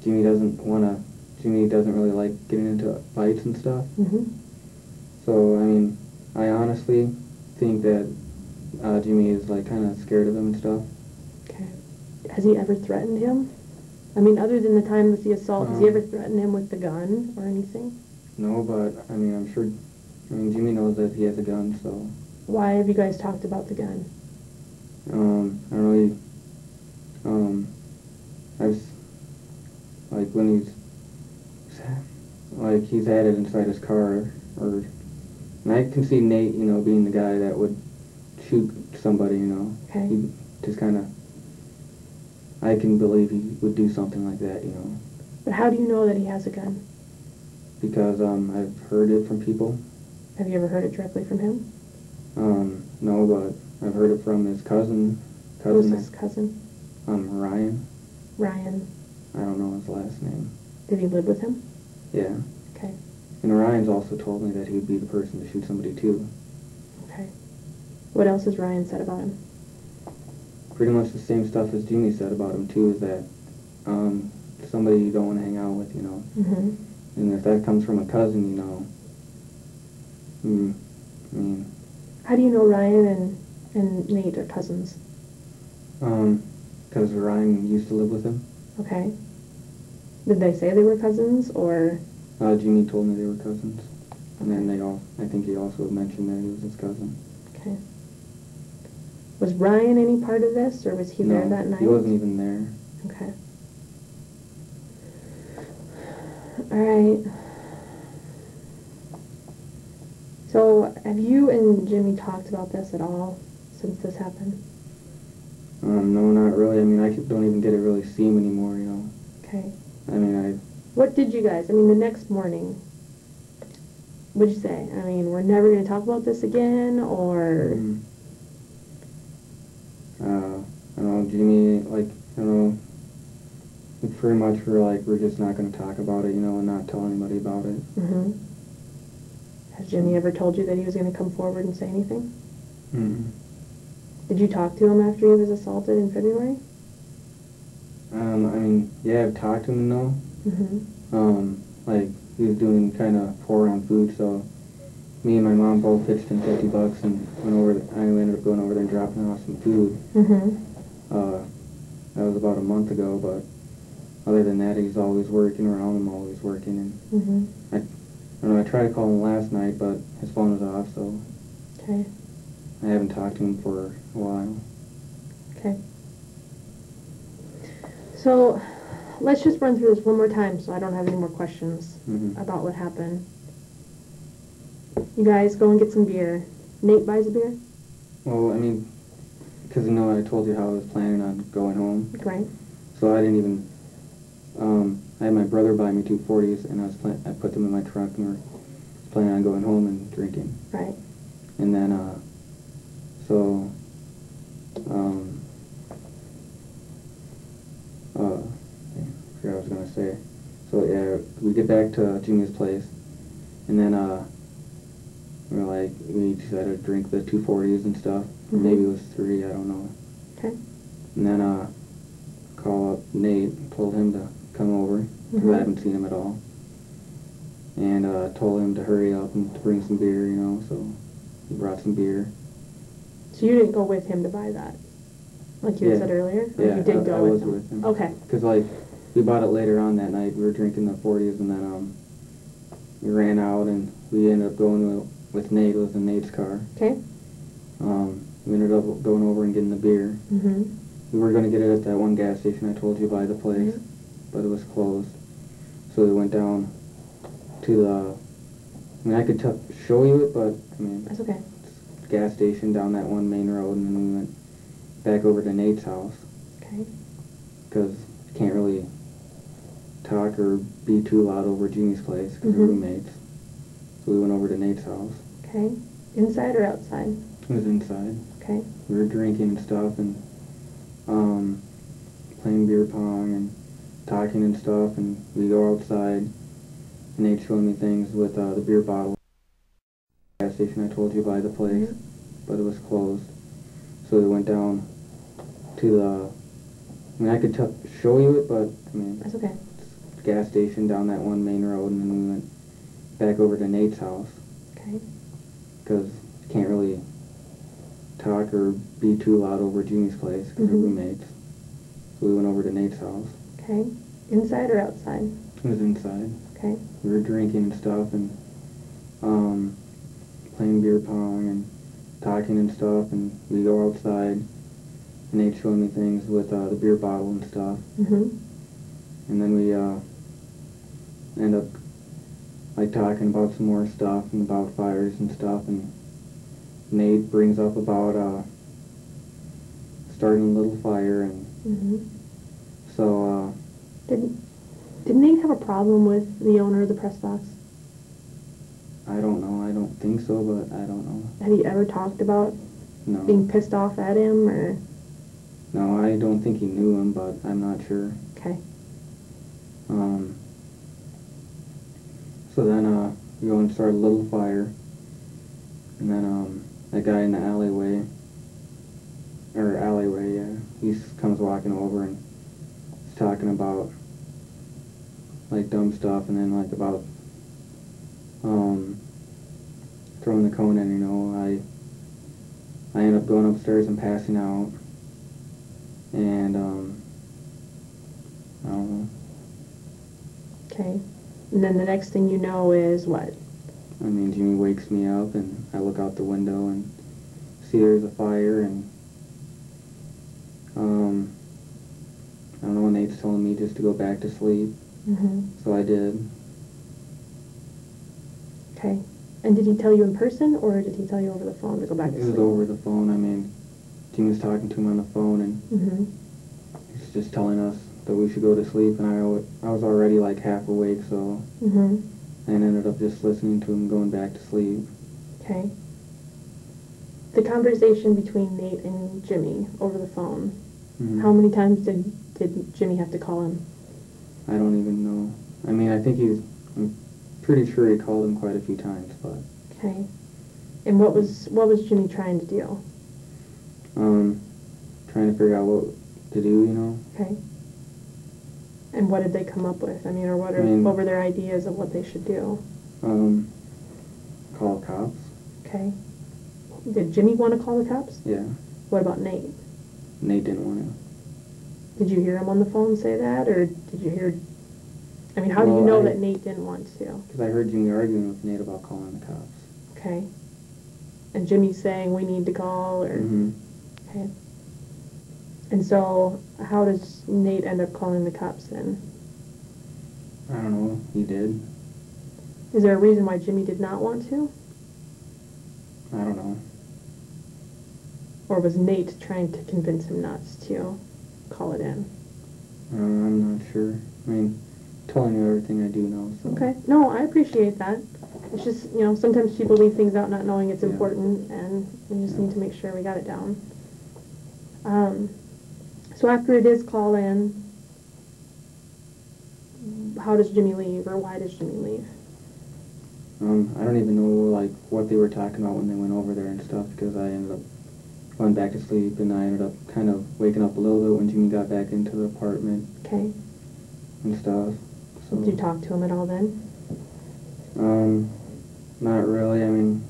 Jimmy doesn't really like getting into fights and stuff. Mm-hmm. So, I mean, I honestly think that Jimmy is, like, kind of scared of him and stuff. Okay. Has he ever threatened him? I mean, other than the time with the assault, has he ever threatened him with the gun or anything? No, but, I mean, I'm sure, Jimmy knows that he has a gun, so, Why have you guys talked about the gun? I don't know, like, when he's had it inside his car, and I can see Nate, you know, being the guy that would shoot somebody, you know. Okay. He just kind of, I can believe he would do something like that, you know, But how do you know that he has a gun? because, I've heard it from people. Have you ever heard it directly from him? No, but I've heard it from his cousin, Who's his cousin? Ryan. Ryan. I don't know his last name. Did he live with him? Yeah. Okay. And Ryan's also told me that he would be the person to shoot somebody too. Okay. What else has Ryan said about him? Pretty much the same stuff as Jeannie said about him too, is that somebody you don't want to hang out with, you know. Mm-hmm. And if that comes from a cousin, you know, I mean, How do you know Ryan and Nate are cousins? because Ryan used to live with him. Okay. Did they say they were cousins, or? Jeannie told me they were cousins. And then I think he also mentioned that he was his cousin. Okay. Was Ryan any part of this, or was he there that night? He wasn't even there. Okay. All right. So, have you and Jimmy talked about this at all since this happened? No, not really. I mean, I don't even get to really see him anymore, you know. Okay. I mean, What did you guys, I mean, the next morning, what'd you say? I mean, we're never going to talk about this again, or? I don't know, Jimmy, like, you know, we pretty much were like, we're just not going to talk about it, you know, and not tell anybody about it. Mm-hmm. Has Jimmy ever told you that he was going to come forward and say anything? Mm-hmm. Did you talk to him after he was assaulted in February? I mean, yeah, I've talked to him, you know. Mm-hmm. Like, he was doing kind of poor on food, so me and my mom both pitched in $50 and I ended up going over there and dropping off some food. Mm-hmm. That was about a month ago, but other than that, he's always working around. I'm always working, and Mm-hmm. I don't know, I tried to call him last night, but his phone was off, so Okay. I haven't talked to him for a while. Okay. So, let's just run through this one more time so I don't have any more questions Mm-hmm. about what happened. You guys go and get some beer. Nate buys a beer? Well, I mean, because, you know, I told you how I was planning on going home, Right. so I didn't even, I had my brother buy me 240s, and I put them in my truck, and we're planning on going home and drinking. Right. And then, so, I forgot what I was going to say. So, yeah, we get back to Jimmy's place, and then, we decided to drink the 240s and stuff. Mhm. Maybe it was 3, I don't know. Okay. And then, call up Nate, told him to come over, because Mhm. I haven't seen him at all. And, told him to hurry up and to bring some beer, you know, so he brought some beer. So you didn't go with him to buy that, like you had Yeah. said earlier? Or Yeah, you did go I with was him? with him. Okay. Because, like, we bought it later on that night. We were drinking the 40s, and then, we ran out, and we ended up going with Nate. It was in Nate's car. Okay. We ended up going over and getting the beer. Mm-hmm. We were going to get it at that one gas station I told you by the place, but it was closed. So we went down to the, I mean, I could show you it, but, I mean, That's okay. gas station down that one main road, and then we went back over to Nate's house, Okay. because you can't really talk or be too loud over Jeannie's place, because Mhm. we're roommates. So we went over to Nate's house. Okay. Inside or outside? It was inside. Okay. We were drinking and stuff, and playing beer pong and talking and stuff, and we go outside, and Nate's showing me things with the beer bottle. Gas station I told you by the place, Mhm. but it was closed. So we went down to the, I mean, I could show you it, but, I mean, That's okay. gas station down that one main road, and then we went back over to Nate's house, Okay. because you can't really talk or be too loud over Jeannie's place, because we're Mhm. roommates. So we went over to Nate's house. Okay. Inside or outside? It was inside. Okay. We were drinking and stuff, and playing beer pong and talking and stuff, and we go outside, and Nate's showing me things with the beer bottle and stuff, Mm-hmm. and then we end up like talking about some more stuff and about fires and stuff, and Nate brings up about starting a little fire, and Mm-hmm. so Did Nate have a problem with the owner of the press box? I don't know. I don't think so, but I don't know. Had he ever talked about No. being pissed off at him, or? No, I don't think he knew him, but I'm not sure. Okay. So then we go and start a little fire, and then that guy in the alleyway, yeah, he comes walking over and he's talking about, like, dumb stuff, and then, like, about, throwing the cone in, you know. I end up going upstairs and passing out, and, I don't know. Okay. And then the next thing you know is what? I mean, Jimmy wakes me up, and I look out the window and see there's a fire, and, I don't know, Nate's telling me just to go back to sleep, so I did. Okay. And did he tell you in person, or did he tell you over the phone to go back to It sleep? was over the phone. I mean, Jimmy was talking to him on the phone, and he's just telling us that we should go to sleep, and I was already, like, half awake, so I ended up just listening to him going back to sleep. Okay. The conversation between Nate and Jimmy over the phone, how many times did Jimmy have to call him? I don't even know. I mean, I'm pretty sure he called him quite a few times, but... Okay. And what was Jimmy trying to do? Trying to figure out what to do, you know? Okay. And what did they come up with? I mean, or what were their ideas of what they should do? Call cops. Okay. Did Jimmy want to call the cops? Yeah. What about Nate? Nate didn't want to. Did you hear him on the phone say that, or did you hear... I mean, how do you know that Nate didn't want to? Because I heard Jimmy arguing with Nate about calling the cops. Okay. And Jimmy's saying we need to call, or... Okay. And so, how does Nate end up calling the cops then? I don't know. He did. Is there a reason why Jimmy did not want to? I don't know. Or was Nate trying to convince him not to call it in? I'm not sure. I mean, telling you everything I do know, so... Okay. No, I appreciate that. It's just, you know, sometimes people leave things out not knowing it's Yeah. important, and we just need to make sure we got it down. So after it is called in, how does Jimmy leave, or why does Jimmy leave? I don't even know, like, what they were talking about when they went over there and stuff, because I ended up going back to sleep, and I ended up kind of waking up a little bit when Jimmy got back into the apartment. Okay. And stuff. So, Did you talk to him at all then? not really. I mean,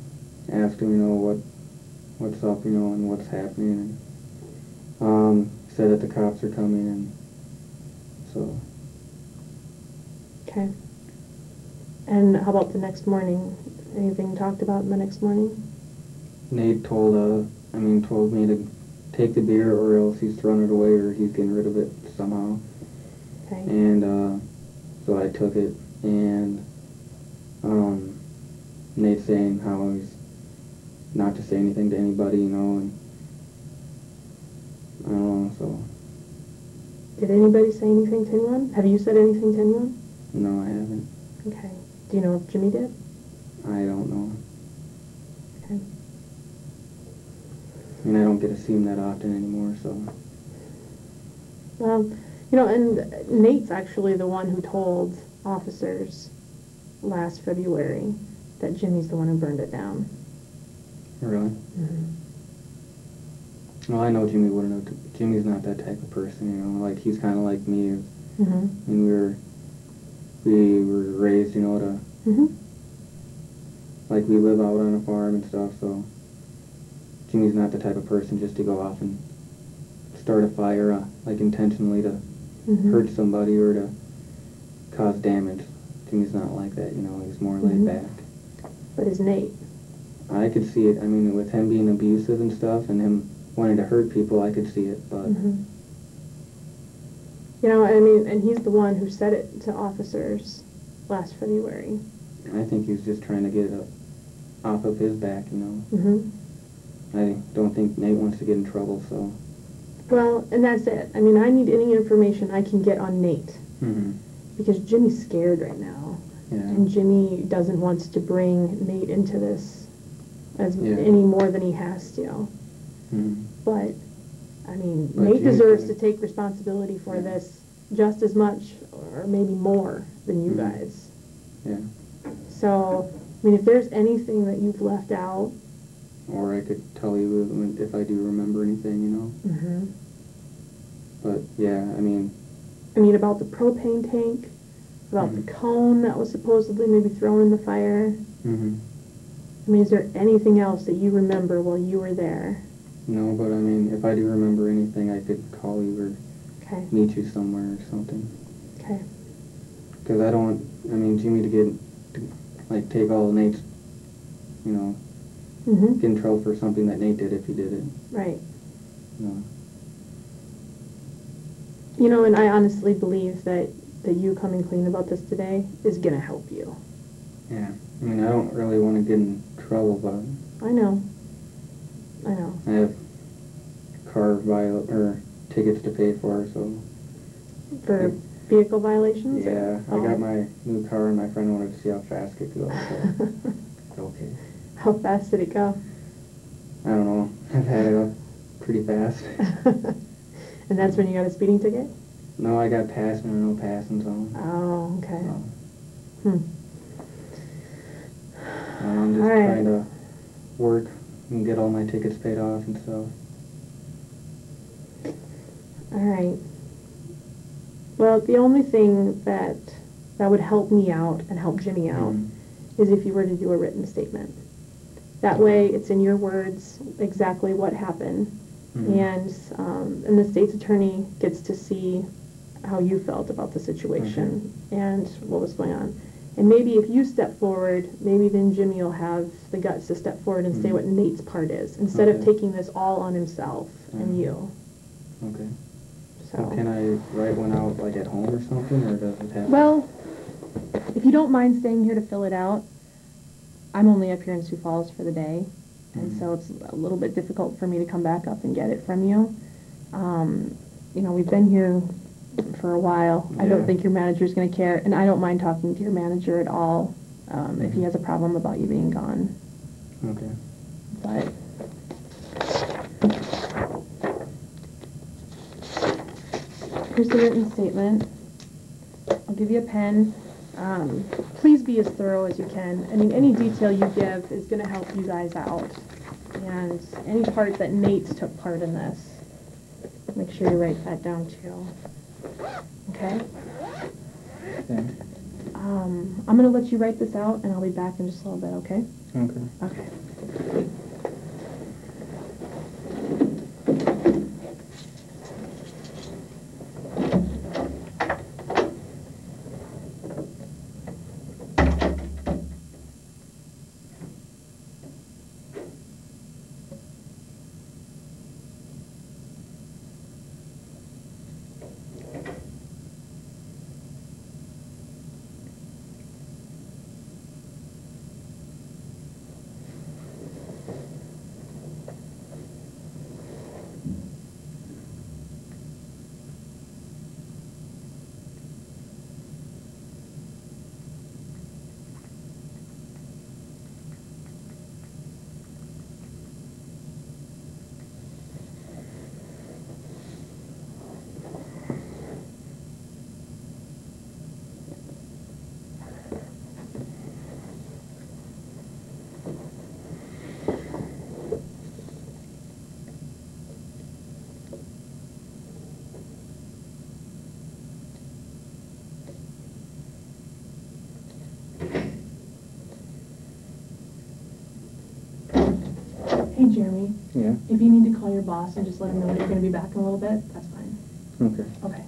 asked him, you know, what's up, you know, and what's happening, and, said that the cops are coming, and so... Okay. And how about the next morning? Anything talked about in the next morning? Nate told me to take the beer, or else he's throwing it away, or he's getting rid of it somehow. Okay. And, so I took it, and, Nate's saying how he's not to say anything to anybody, you know, and I don't know, so... Did anybody say anything to anyone? Have you said anything to anyone? No, I haven't. Okay. Do you know if Jimmy did? I don't know. Okay. I mean, I don't get to see him that often anymore, so... Well, you know, and Nate's actually the one who told officers last February that Jimmy's the one who burned it down. Really? Well, I know Jimmy wouldn't have... Jimmy's not that type of person, you know, like, he's kind of like me. I mean, we were raised, you know, to... Like, we live out on a farm and stuff, so... Jimmy's not the type of person just to go off and start a fire, like, intentionally to hurt somebody or to cause damage. Jimmy's not like that, you know, he's more laid back. But is Nate? I could see it. I mean, with him being abusive and stuff, and him wanting to hurt people, I could see it, but... You know, I mean, and he's the one who said it to officers last February. I think he's just trying to get it off of his back, you know. I don't think Nate wants to get in trouble, so... Well, and that's it. I mean, I need any information I can get on Nate. Because Jimmy's scared right now. Yeah. And Jimmy doesn't want to bring Nate into this any more than he has to. But, I mean, Nate deserves to take responsibility for this just as much, or maybe more, than you guys. Yeah. So, I mean, if there's anything that you've left out, or I could tell you if I do remember anything, you know. Mm-hmm. But yeah, I mean, About the propane tank, about Mhm. the cone that was supposedly maybe thrown in the fire. mhm. Is there anything else that you remember while you were there? No, but I mean, if I do remember anything, I could call you or Okay. meet you somewhere or something. Okay. Because I don't want, I mean, Jimmy to take all Nate's, you know, Mm-hmm. get in trouble for something that Nate did if he did it. Right. No. And I honestly believe that you coming clean about this today is going to help you. Yeah. I mean, I don't really want to get in trouble, but I know. I have tickets to pay for, so. For vehicle violations? Yeah, I Oh. got my new car, and my friend wanted to see how fast it could go. So. Okay. How fast did it go? I don't know. I've had it up pretty fast. And that's when you got a speeding ticket? No, I got passing or no passing zone. Oh, okay. So. Hmm. I'm just All right. trying to work and get all my tickets paid off and stuff. All right. Well, the only thing that would help me out and help Jimmy out is if you were to do a written statement. That way, it's in your words exactly what happened, and the state's attorney gets to see how you felt about the situation and what was going on. And maybe if you step forward, maybe then Jimmy will have the guts to step forward and say what Nate's part is, instead of taking this all on himself and you. Okay. So. Can I write one out, like, at home or something, or does it have Well, if you don't mind staying here to fill it out, I'm only up here in Sioux Falls for the day, and so it's a little bit difficult for me to come back up and get it from you. We've been here for a while. I don't think your manager's going to care, and I don't mind talking to your manager at all if he has a problem about you being gone. Okay. But here's the written statement. I'll give you a pen. Please be as thorough as you can. Any detail you give is going to help you guys out. And any part that Nate took part in this, make sure you write that down too. Okay? Okay. I'm going to let you write this out, and I'll be back in just a little bit, okay? Okay. Okay. Hey, Jeremy. Yeah? If you need to call your boss and just let him know that you're going to be back in a little bit, that's fine. Okay. Okay.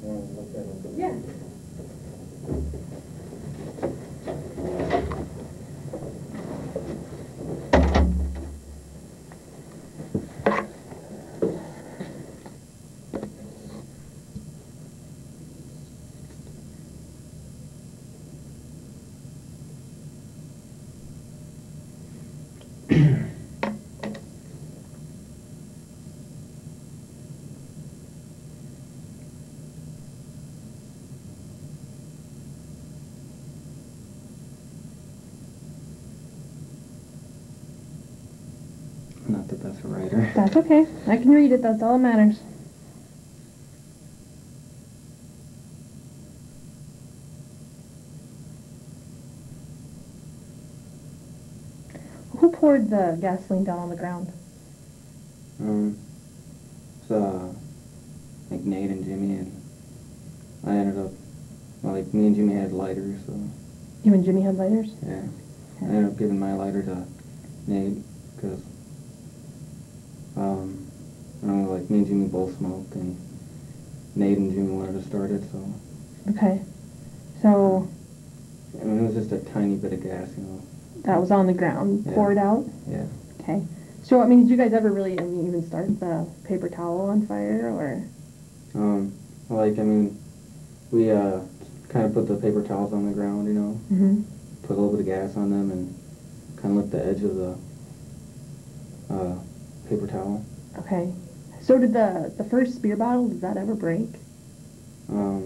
Look at it. Yeah. Not the best writer. That's okay. I can read it. That's all that matters. Who poured the gasoline down on the ground? So, like Nate and Jimmy, and I ended up, well, like me and Jimmy had lighters, so You and Jimmy had lighters? yeah. I ended up giving my lighter to Nate, because, I don't know, like me and Jimmy both smoke, and Nate and Jimmy wanted to start it, so. Okay. So I mean, it was just a tiny bit of gas, you know. that was on the ground, Yeah. poured out? Yeah. Okay. So, I mean, did you guys ever really, even start the paper towel on fire, or? Like, I mean, we, kind of put the paper towels on the ground, you know, Mm-hmm. put a little bit of gas on them, and kind of lit the edge of the, paper towel. Okay. So did the first beer bottle, did that ever break? No,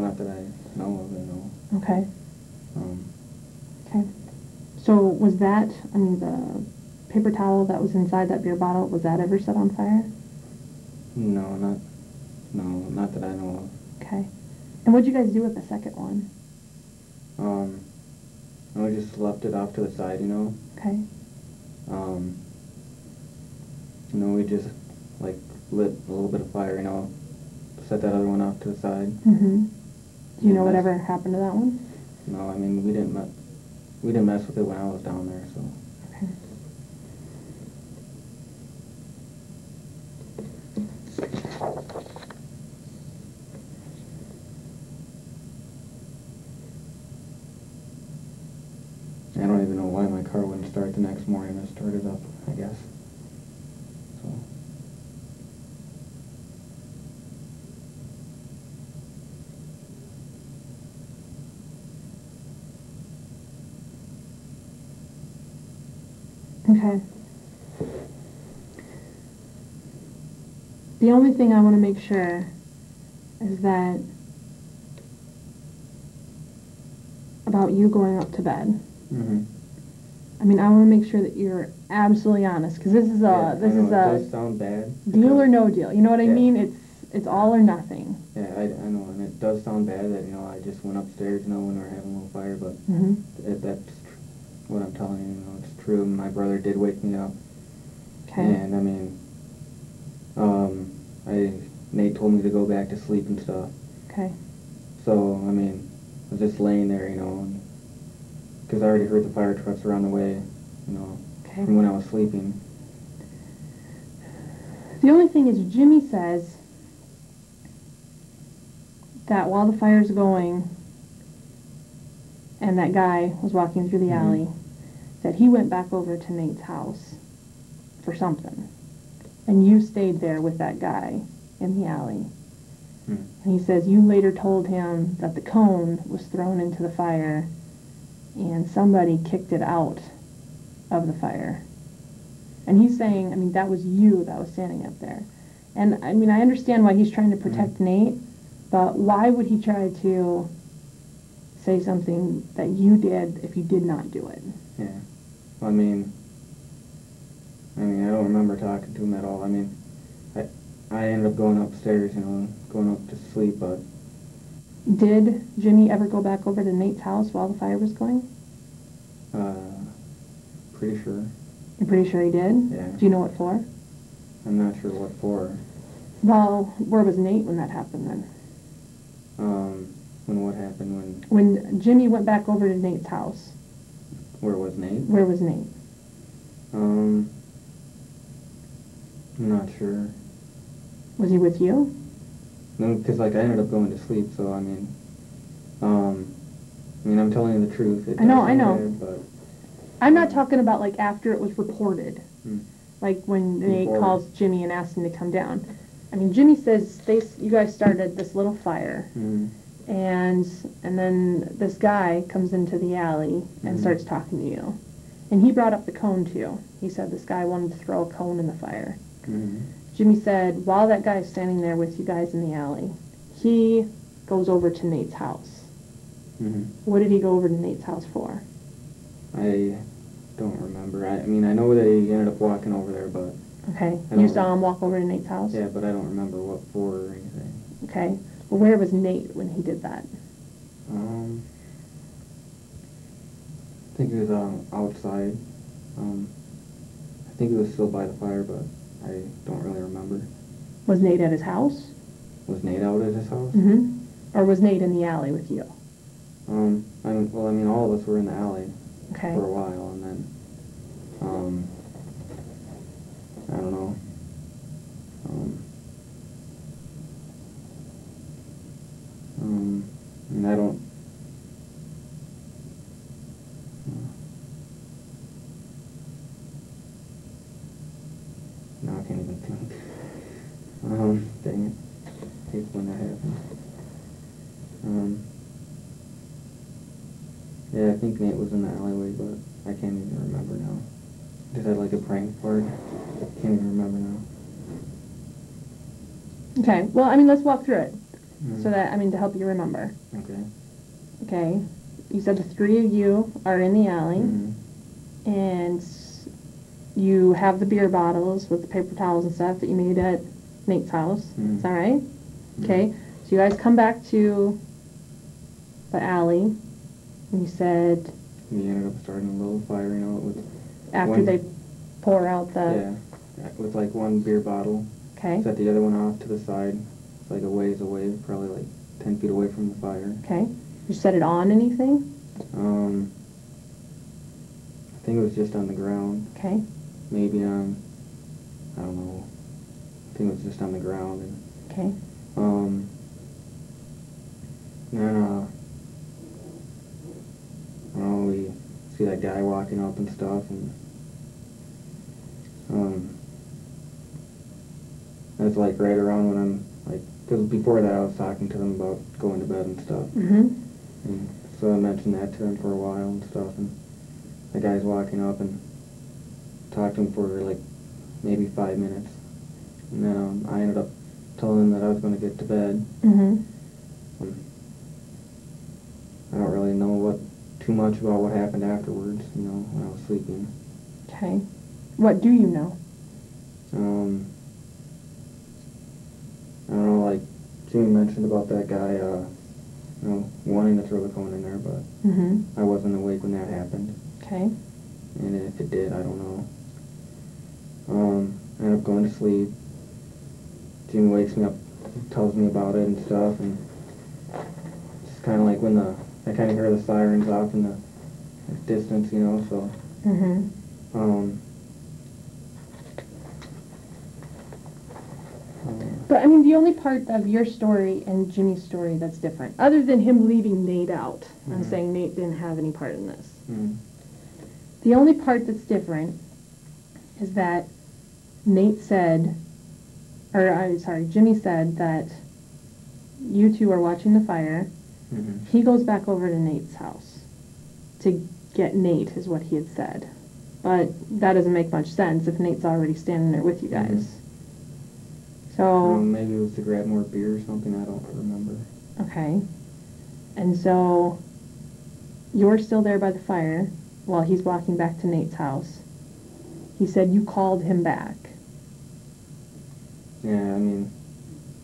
not that I know of, no. Okay. Um, Okay. So was that, I mean, the paper towel that was inside that beer bottle, was that ever set on fire? no, not that I know of. Okay. And what'd you guys do with the second one? And we just left it off to the side, you know. Okay. You know, we just, like, lit a little bit of fire, you know, set that other one off to the side. Mm-hmm. Do you know Yeah, whatever happened to that one? No, I mean, we didn't mess with it when I was down there, so. Okay. I don't even know why my car wouldn't start the next morning. It started up, I guess. So. Okay. The only thing I want to make sure is that about you going up to bed. Mm-hmm. I mean, I want to make sure that you're absolutely honest, because this is Yeah, a it does sound bad. deal or no deal. You know what I Yeah. mean? It's all or nothing. Yeah, I know, and it does sound bad that, you know, I just went upstairs, you know, when we were having a little fire, but Mm-hmm. that's what I'm telling you, you know, it's true. My brother did wake me up. Okay. And, I mean, Nate told me to go back to sleep and stuff. Okay. So, I mean, I was just laying there, you know, because I already heard the fire trucks around the way, you know, Okay. from when I was sleeping. The only thing is, Jimmy says that while the fire's going and that guy was walking through the Mhm. alley, that he went back over to Nate's house for something. And you stayed there with that guy in the alley. Hmm. And he says you later told him that the cone was thrown into the fire and somebody kicked it out of the fire. And he's saying, I mean, that was you that was standing up there. And, I mean, I understand why he's trying to protect Nate, but why would he try to say something that you did if you did not do it? Yeah. I mean, I don't remember talking to him at all. I mean, I ended up going upstairs, you know, going up to sleep, but... Did Jimmy ever go back over to Nate's house while the fire was going? Pretty sure. You're pretty sure he did? Yeah. Do you know what for? I'm not sure what for. Well, where was Nate when that happened then? When what happened, When Jimmy went back over to Nate's house, where was Nate? where was Nate? I'm not sure. Was he with you? No, because like I ended up going to sleep, so I mean, I'm telling you the truth. It I know, does I sound know. bad, but I'm not talking about like after it was reported. Hmm. Like when Nate Before. calls Jimmy and asks him to come down. I mean, Jimmy says you guys started this little fire, and then this guy comes into the alley and starts talking to you, and he brought up the cone too. He said this guy wanted to throw a cone in the fire. Jimmy said while that guy is standing there with you guys in the alley, he goes over to Nate's house. What did he go over to Nate's house for? I don't remember. I mean, I know that he ended up walking over there, but Okay, I you don't saw him walk over to Nate's house? yeah, but I don't remember what for or anything. Okay, well, where was Nate when he did that? I think he was outside. I think he was still by the fire, but I don't really remember. Was Nate at his house? Was Nate out at his house? Or was Nate in the alley with you? Well, I mean, all of us were in the alley Okay. for a while, and then, I don't know. I mean, I don't. No, I can't even think. Dang it. Hate when that happens. Yeah, I think Nate was in the alleyway, but I can't even remember now. Just had like a prank part. Can't even remember now. Okay, well, I mean, let's walk through it. So that, to help you remember. Okay. Okay, you said the three of you are in the alley, and you have the beer bottles with the paper towels and stuff that you made at Nate's house. Is that right? Okay, so you guys come back to the alley, and you said... We ended up starting a little fire, with... After they pour out the... Yeah, with like one beer bottle. Okay. Set the other one off to the side. It's like a ways away, probably like 10 feet away from the fire. Okay. You set it on anything? I think it was just on the ground. Okay. Maybe on, I don't know. I think it was just on the ground. And, okay. Then, I don't know, we see that guy walking up and stuff, and, that's like right around when I'm, like, because before that I was talking to them about going to bed and stuff. And so I mentioned that to them for a while and stuff, and the guy's walking up and talked to him for like maybe 5 minutes. And then I ended up telling him that I was going to get to bed. I don't really know too much about what happened afterwards, when I was sleeping. Okay. What do you know? I don't know, like Jimmy mentioned about that guy, wanting to throw the cone in there, but I wasn't awake when that happened. Okay. And if it did, I don't know. I ended up going to sleep. Jimmy wakes me up, tells me about it and stuff, and it's kind of like when I kind of hear the sirens off in the distance, so. But, the only part of your story and Jimmy's story that's different, other than him leaving Nate out, I'm saying Nate didn't have any part in this. The only part that's different is that Jimmy said that you two are watching the fire. He goes back over to Nate's house to get Nate, is what he had said. But that doesn't make much sense if Nate's already standing there with you guys. So... maybe it was to grab more beer or something, I don't remember. Okay. And so, you're still there by the fire while he's walking back to Nate's house. He said you called him back. Yeah,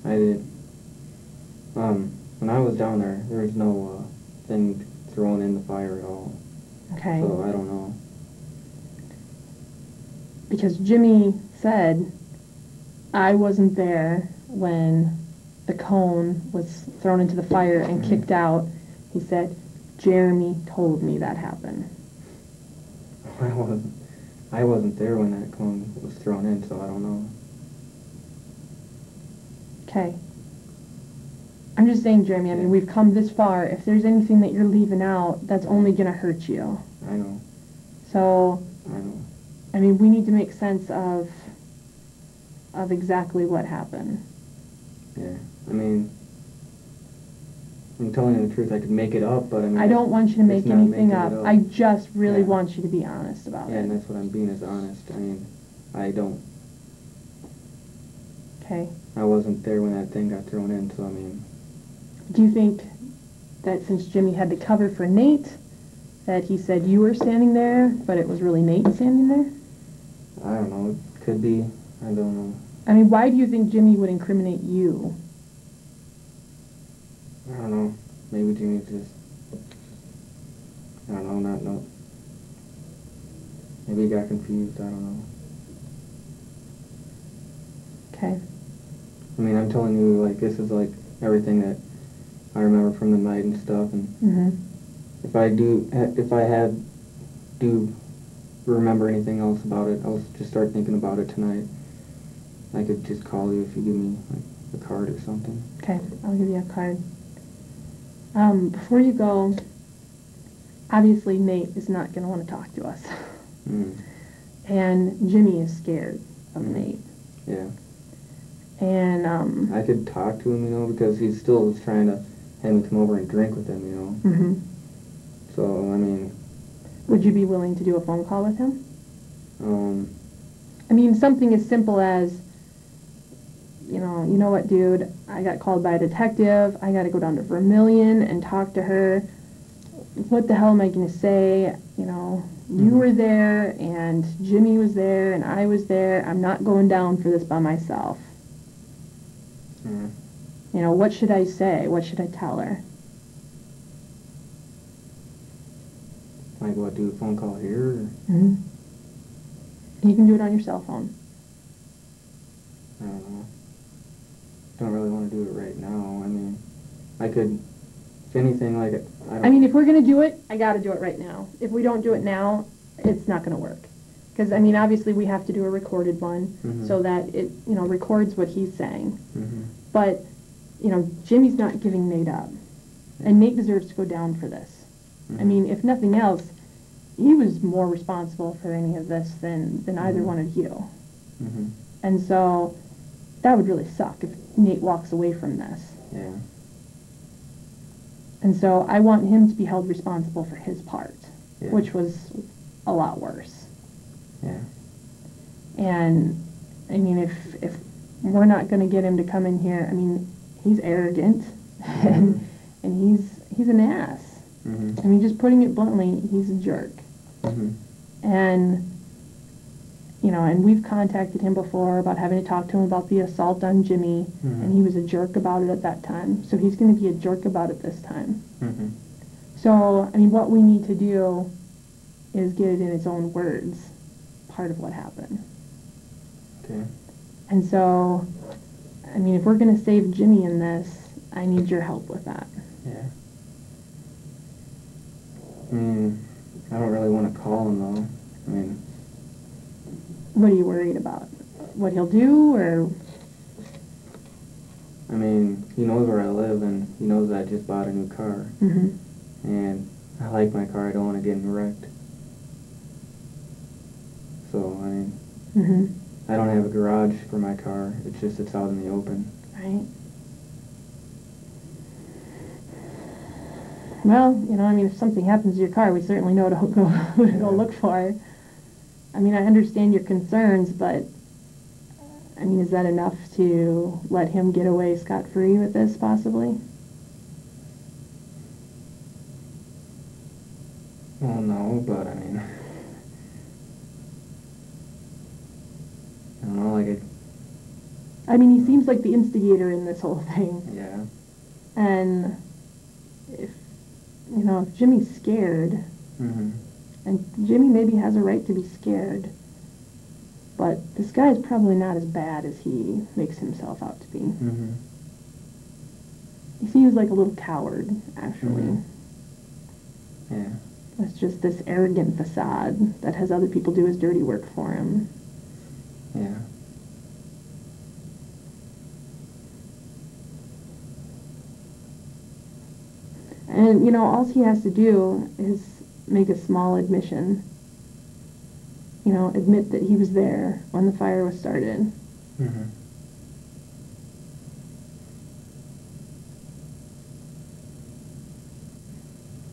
I did. When I was down there, there was no thing thrown in the fire at all. Okay. So I don't know. Because Jimmy said, I wasn't there when the cone was thrown into the fire and kicked out. He said, Jeremy told me that happened. I wasn't there when that cone was thrown in, so I don't know. Okay. I'm just saying, Jeremy, I mean, we've come this far. If there's anything that you're leaving out, that's only going to hurt you. I know. So, I know. I mean, we need to make sense of exactly what happened. Yeah. I mean, I'm telling you the truth. I could make it up, but I mean... I don't want you to make it's not anything making up. it up. I just really Yeah. want you to be honest about Yeah, it. and that's what I'm being, is honest. I mean, I don't... Okay. I wasn't there when that thing got thrown in, so I mean... Do you think that since Jimmy had the cover for Nate, that he said you were standing there, but it was really Nate standing there? I don't know. It could be. I don't know. I mean, why do you think Jimmy would incriminate you? I don't know. Maybe Jimmy just... I don't know, not know. Maybe he got confused. I don't know. Okay. I mean, I'm telling you, like, this is, like, everything that I remember from the night and stuff, and Mm-hmm. if I do remember anything else about it, I'll just start thinking about it tonight. I could just call you if you give me, like, a card or something. Okay, I'll give you a card. Before you go, obviously Nate is not going to want to talk to us. Mm. And Jimmy is scared of Nate. Yeah. And, I could talk to him, you know, because he still was trying to have me come over and drink with him, you know. mm-hmm. So, I mean... Would you be willing to do a phone call with him? Um... I mean, something as simple as, you know what, dude, I got called by a detective, I gotta go down to Vermilion and talk to her. What the hell am I gonna say? You know, you were there, and Jimmy was there, and I was there. I'm not going down for this by myself. Mm. You know, what should I say? What should I tell her? Can I go do a phone call here? Or? Mm-hmm. You can do it on your cell phone. I don't know. Don't really want to do it right now. I mean, I could, if anything, like, I mean, if we're going to do it, I got to do it right now. If we don't do it now, it's not going to work. Because, I mean, obviously we have to do a recorded one so that it, records what he's saying. Mm-hmm. But, Jimmy's not giving Nate up. And Nate deserves to go down for this. I mean, if nothing else, he was more responsible for any of this than either one of you. Mm-hmm. And so that would really suck if Nate walks away from this. Yeah. And so I want him to be held responsible for his part, which was a lot worse. Yeah. And, I mean, if we're not going to get him to come in here, I mean, he's arrogant, and he's an ass. Mm-hmm. I mean, just putting it bluntly, he's a jerk. Mm-hmm. And, and we've contacted him before about having to talk to him about the assault on Jimmy, and he was a jerk about it at that time. So he's going to be a jerk about it this time. Mm-hmm. So, I mean, what we need to do is get it in its own words, part of what happened. Okay. And so, I mean, if we're going to save Jimmy in this, I need your help with that. Yeah. I mean, I don't really want to call him, though. I mean... What are you worried about? What he'll do, or... I mean, he knows where I live, and he knows that I just bought a new car. Mm-hmm. And I like my car. I don't want to get wrecked. So, I mean... Mm-hmm. I don't have a garage for my car. It's out in the open. Right. Well, I mean, if something happens to your car, we certainly know who to go look for. I mean, I understand your concerns, but, I mean, is that enough to let him get away scot-free with this, possibly? Well, no, but, I mean... I don't know, like, I mean, he seems like the instigator in this whole thing. Yeah. And if Jimmy's scared, Mm-hmm. and Jimmy maybe has a right to be scared, but this guy's probably not as bad as he makes himself out to be. Mm-hmm. He seems like a little coward, actually. Yeah. It's just this arrogant facade that has other people do his dirty work for him. Yeah. And, you know, all he has to do is make a small admission. You know, admit that he was there when the fire was started. Mm-hmm.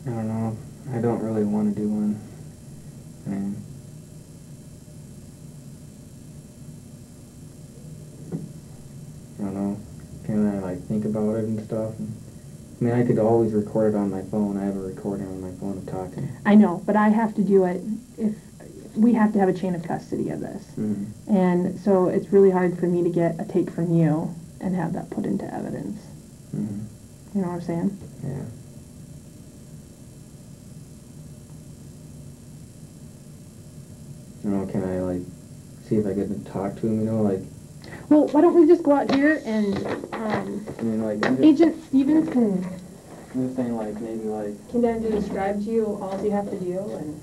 I don't know. I don't really want to do one. I mean, I don't know. Can I like think about it and stuff? I mean, I could always record it on my phone. I have a recording on my phone of talking. I know, but I have to do it if we have to have a chain of custody of this. Mm-hmm. And so it's really hard for me to get a tape from you and have that put into evidence. Mm-hmm. You know what I'm saying? Yeah. You know, can I like see if I get to talk to him? You know, like. Well, why don't we just go out here and I mean, like. Agent Stevens can I'm just saying, like maybe like. then describe to you all you have to do and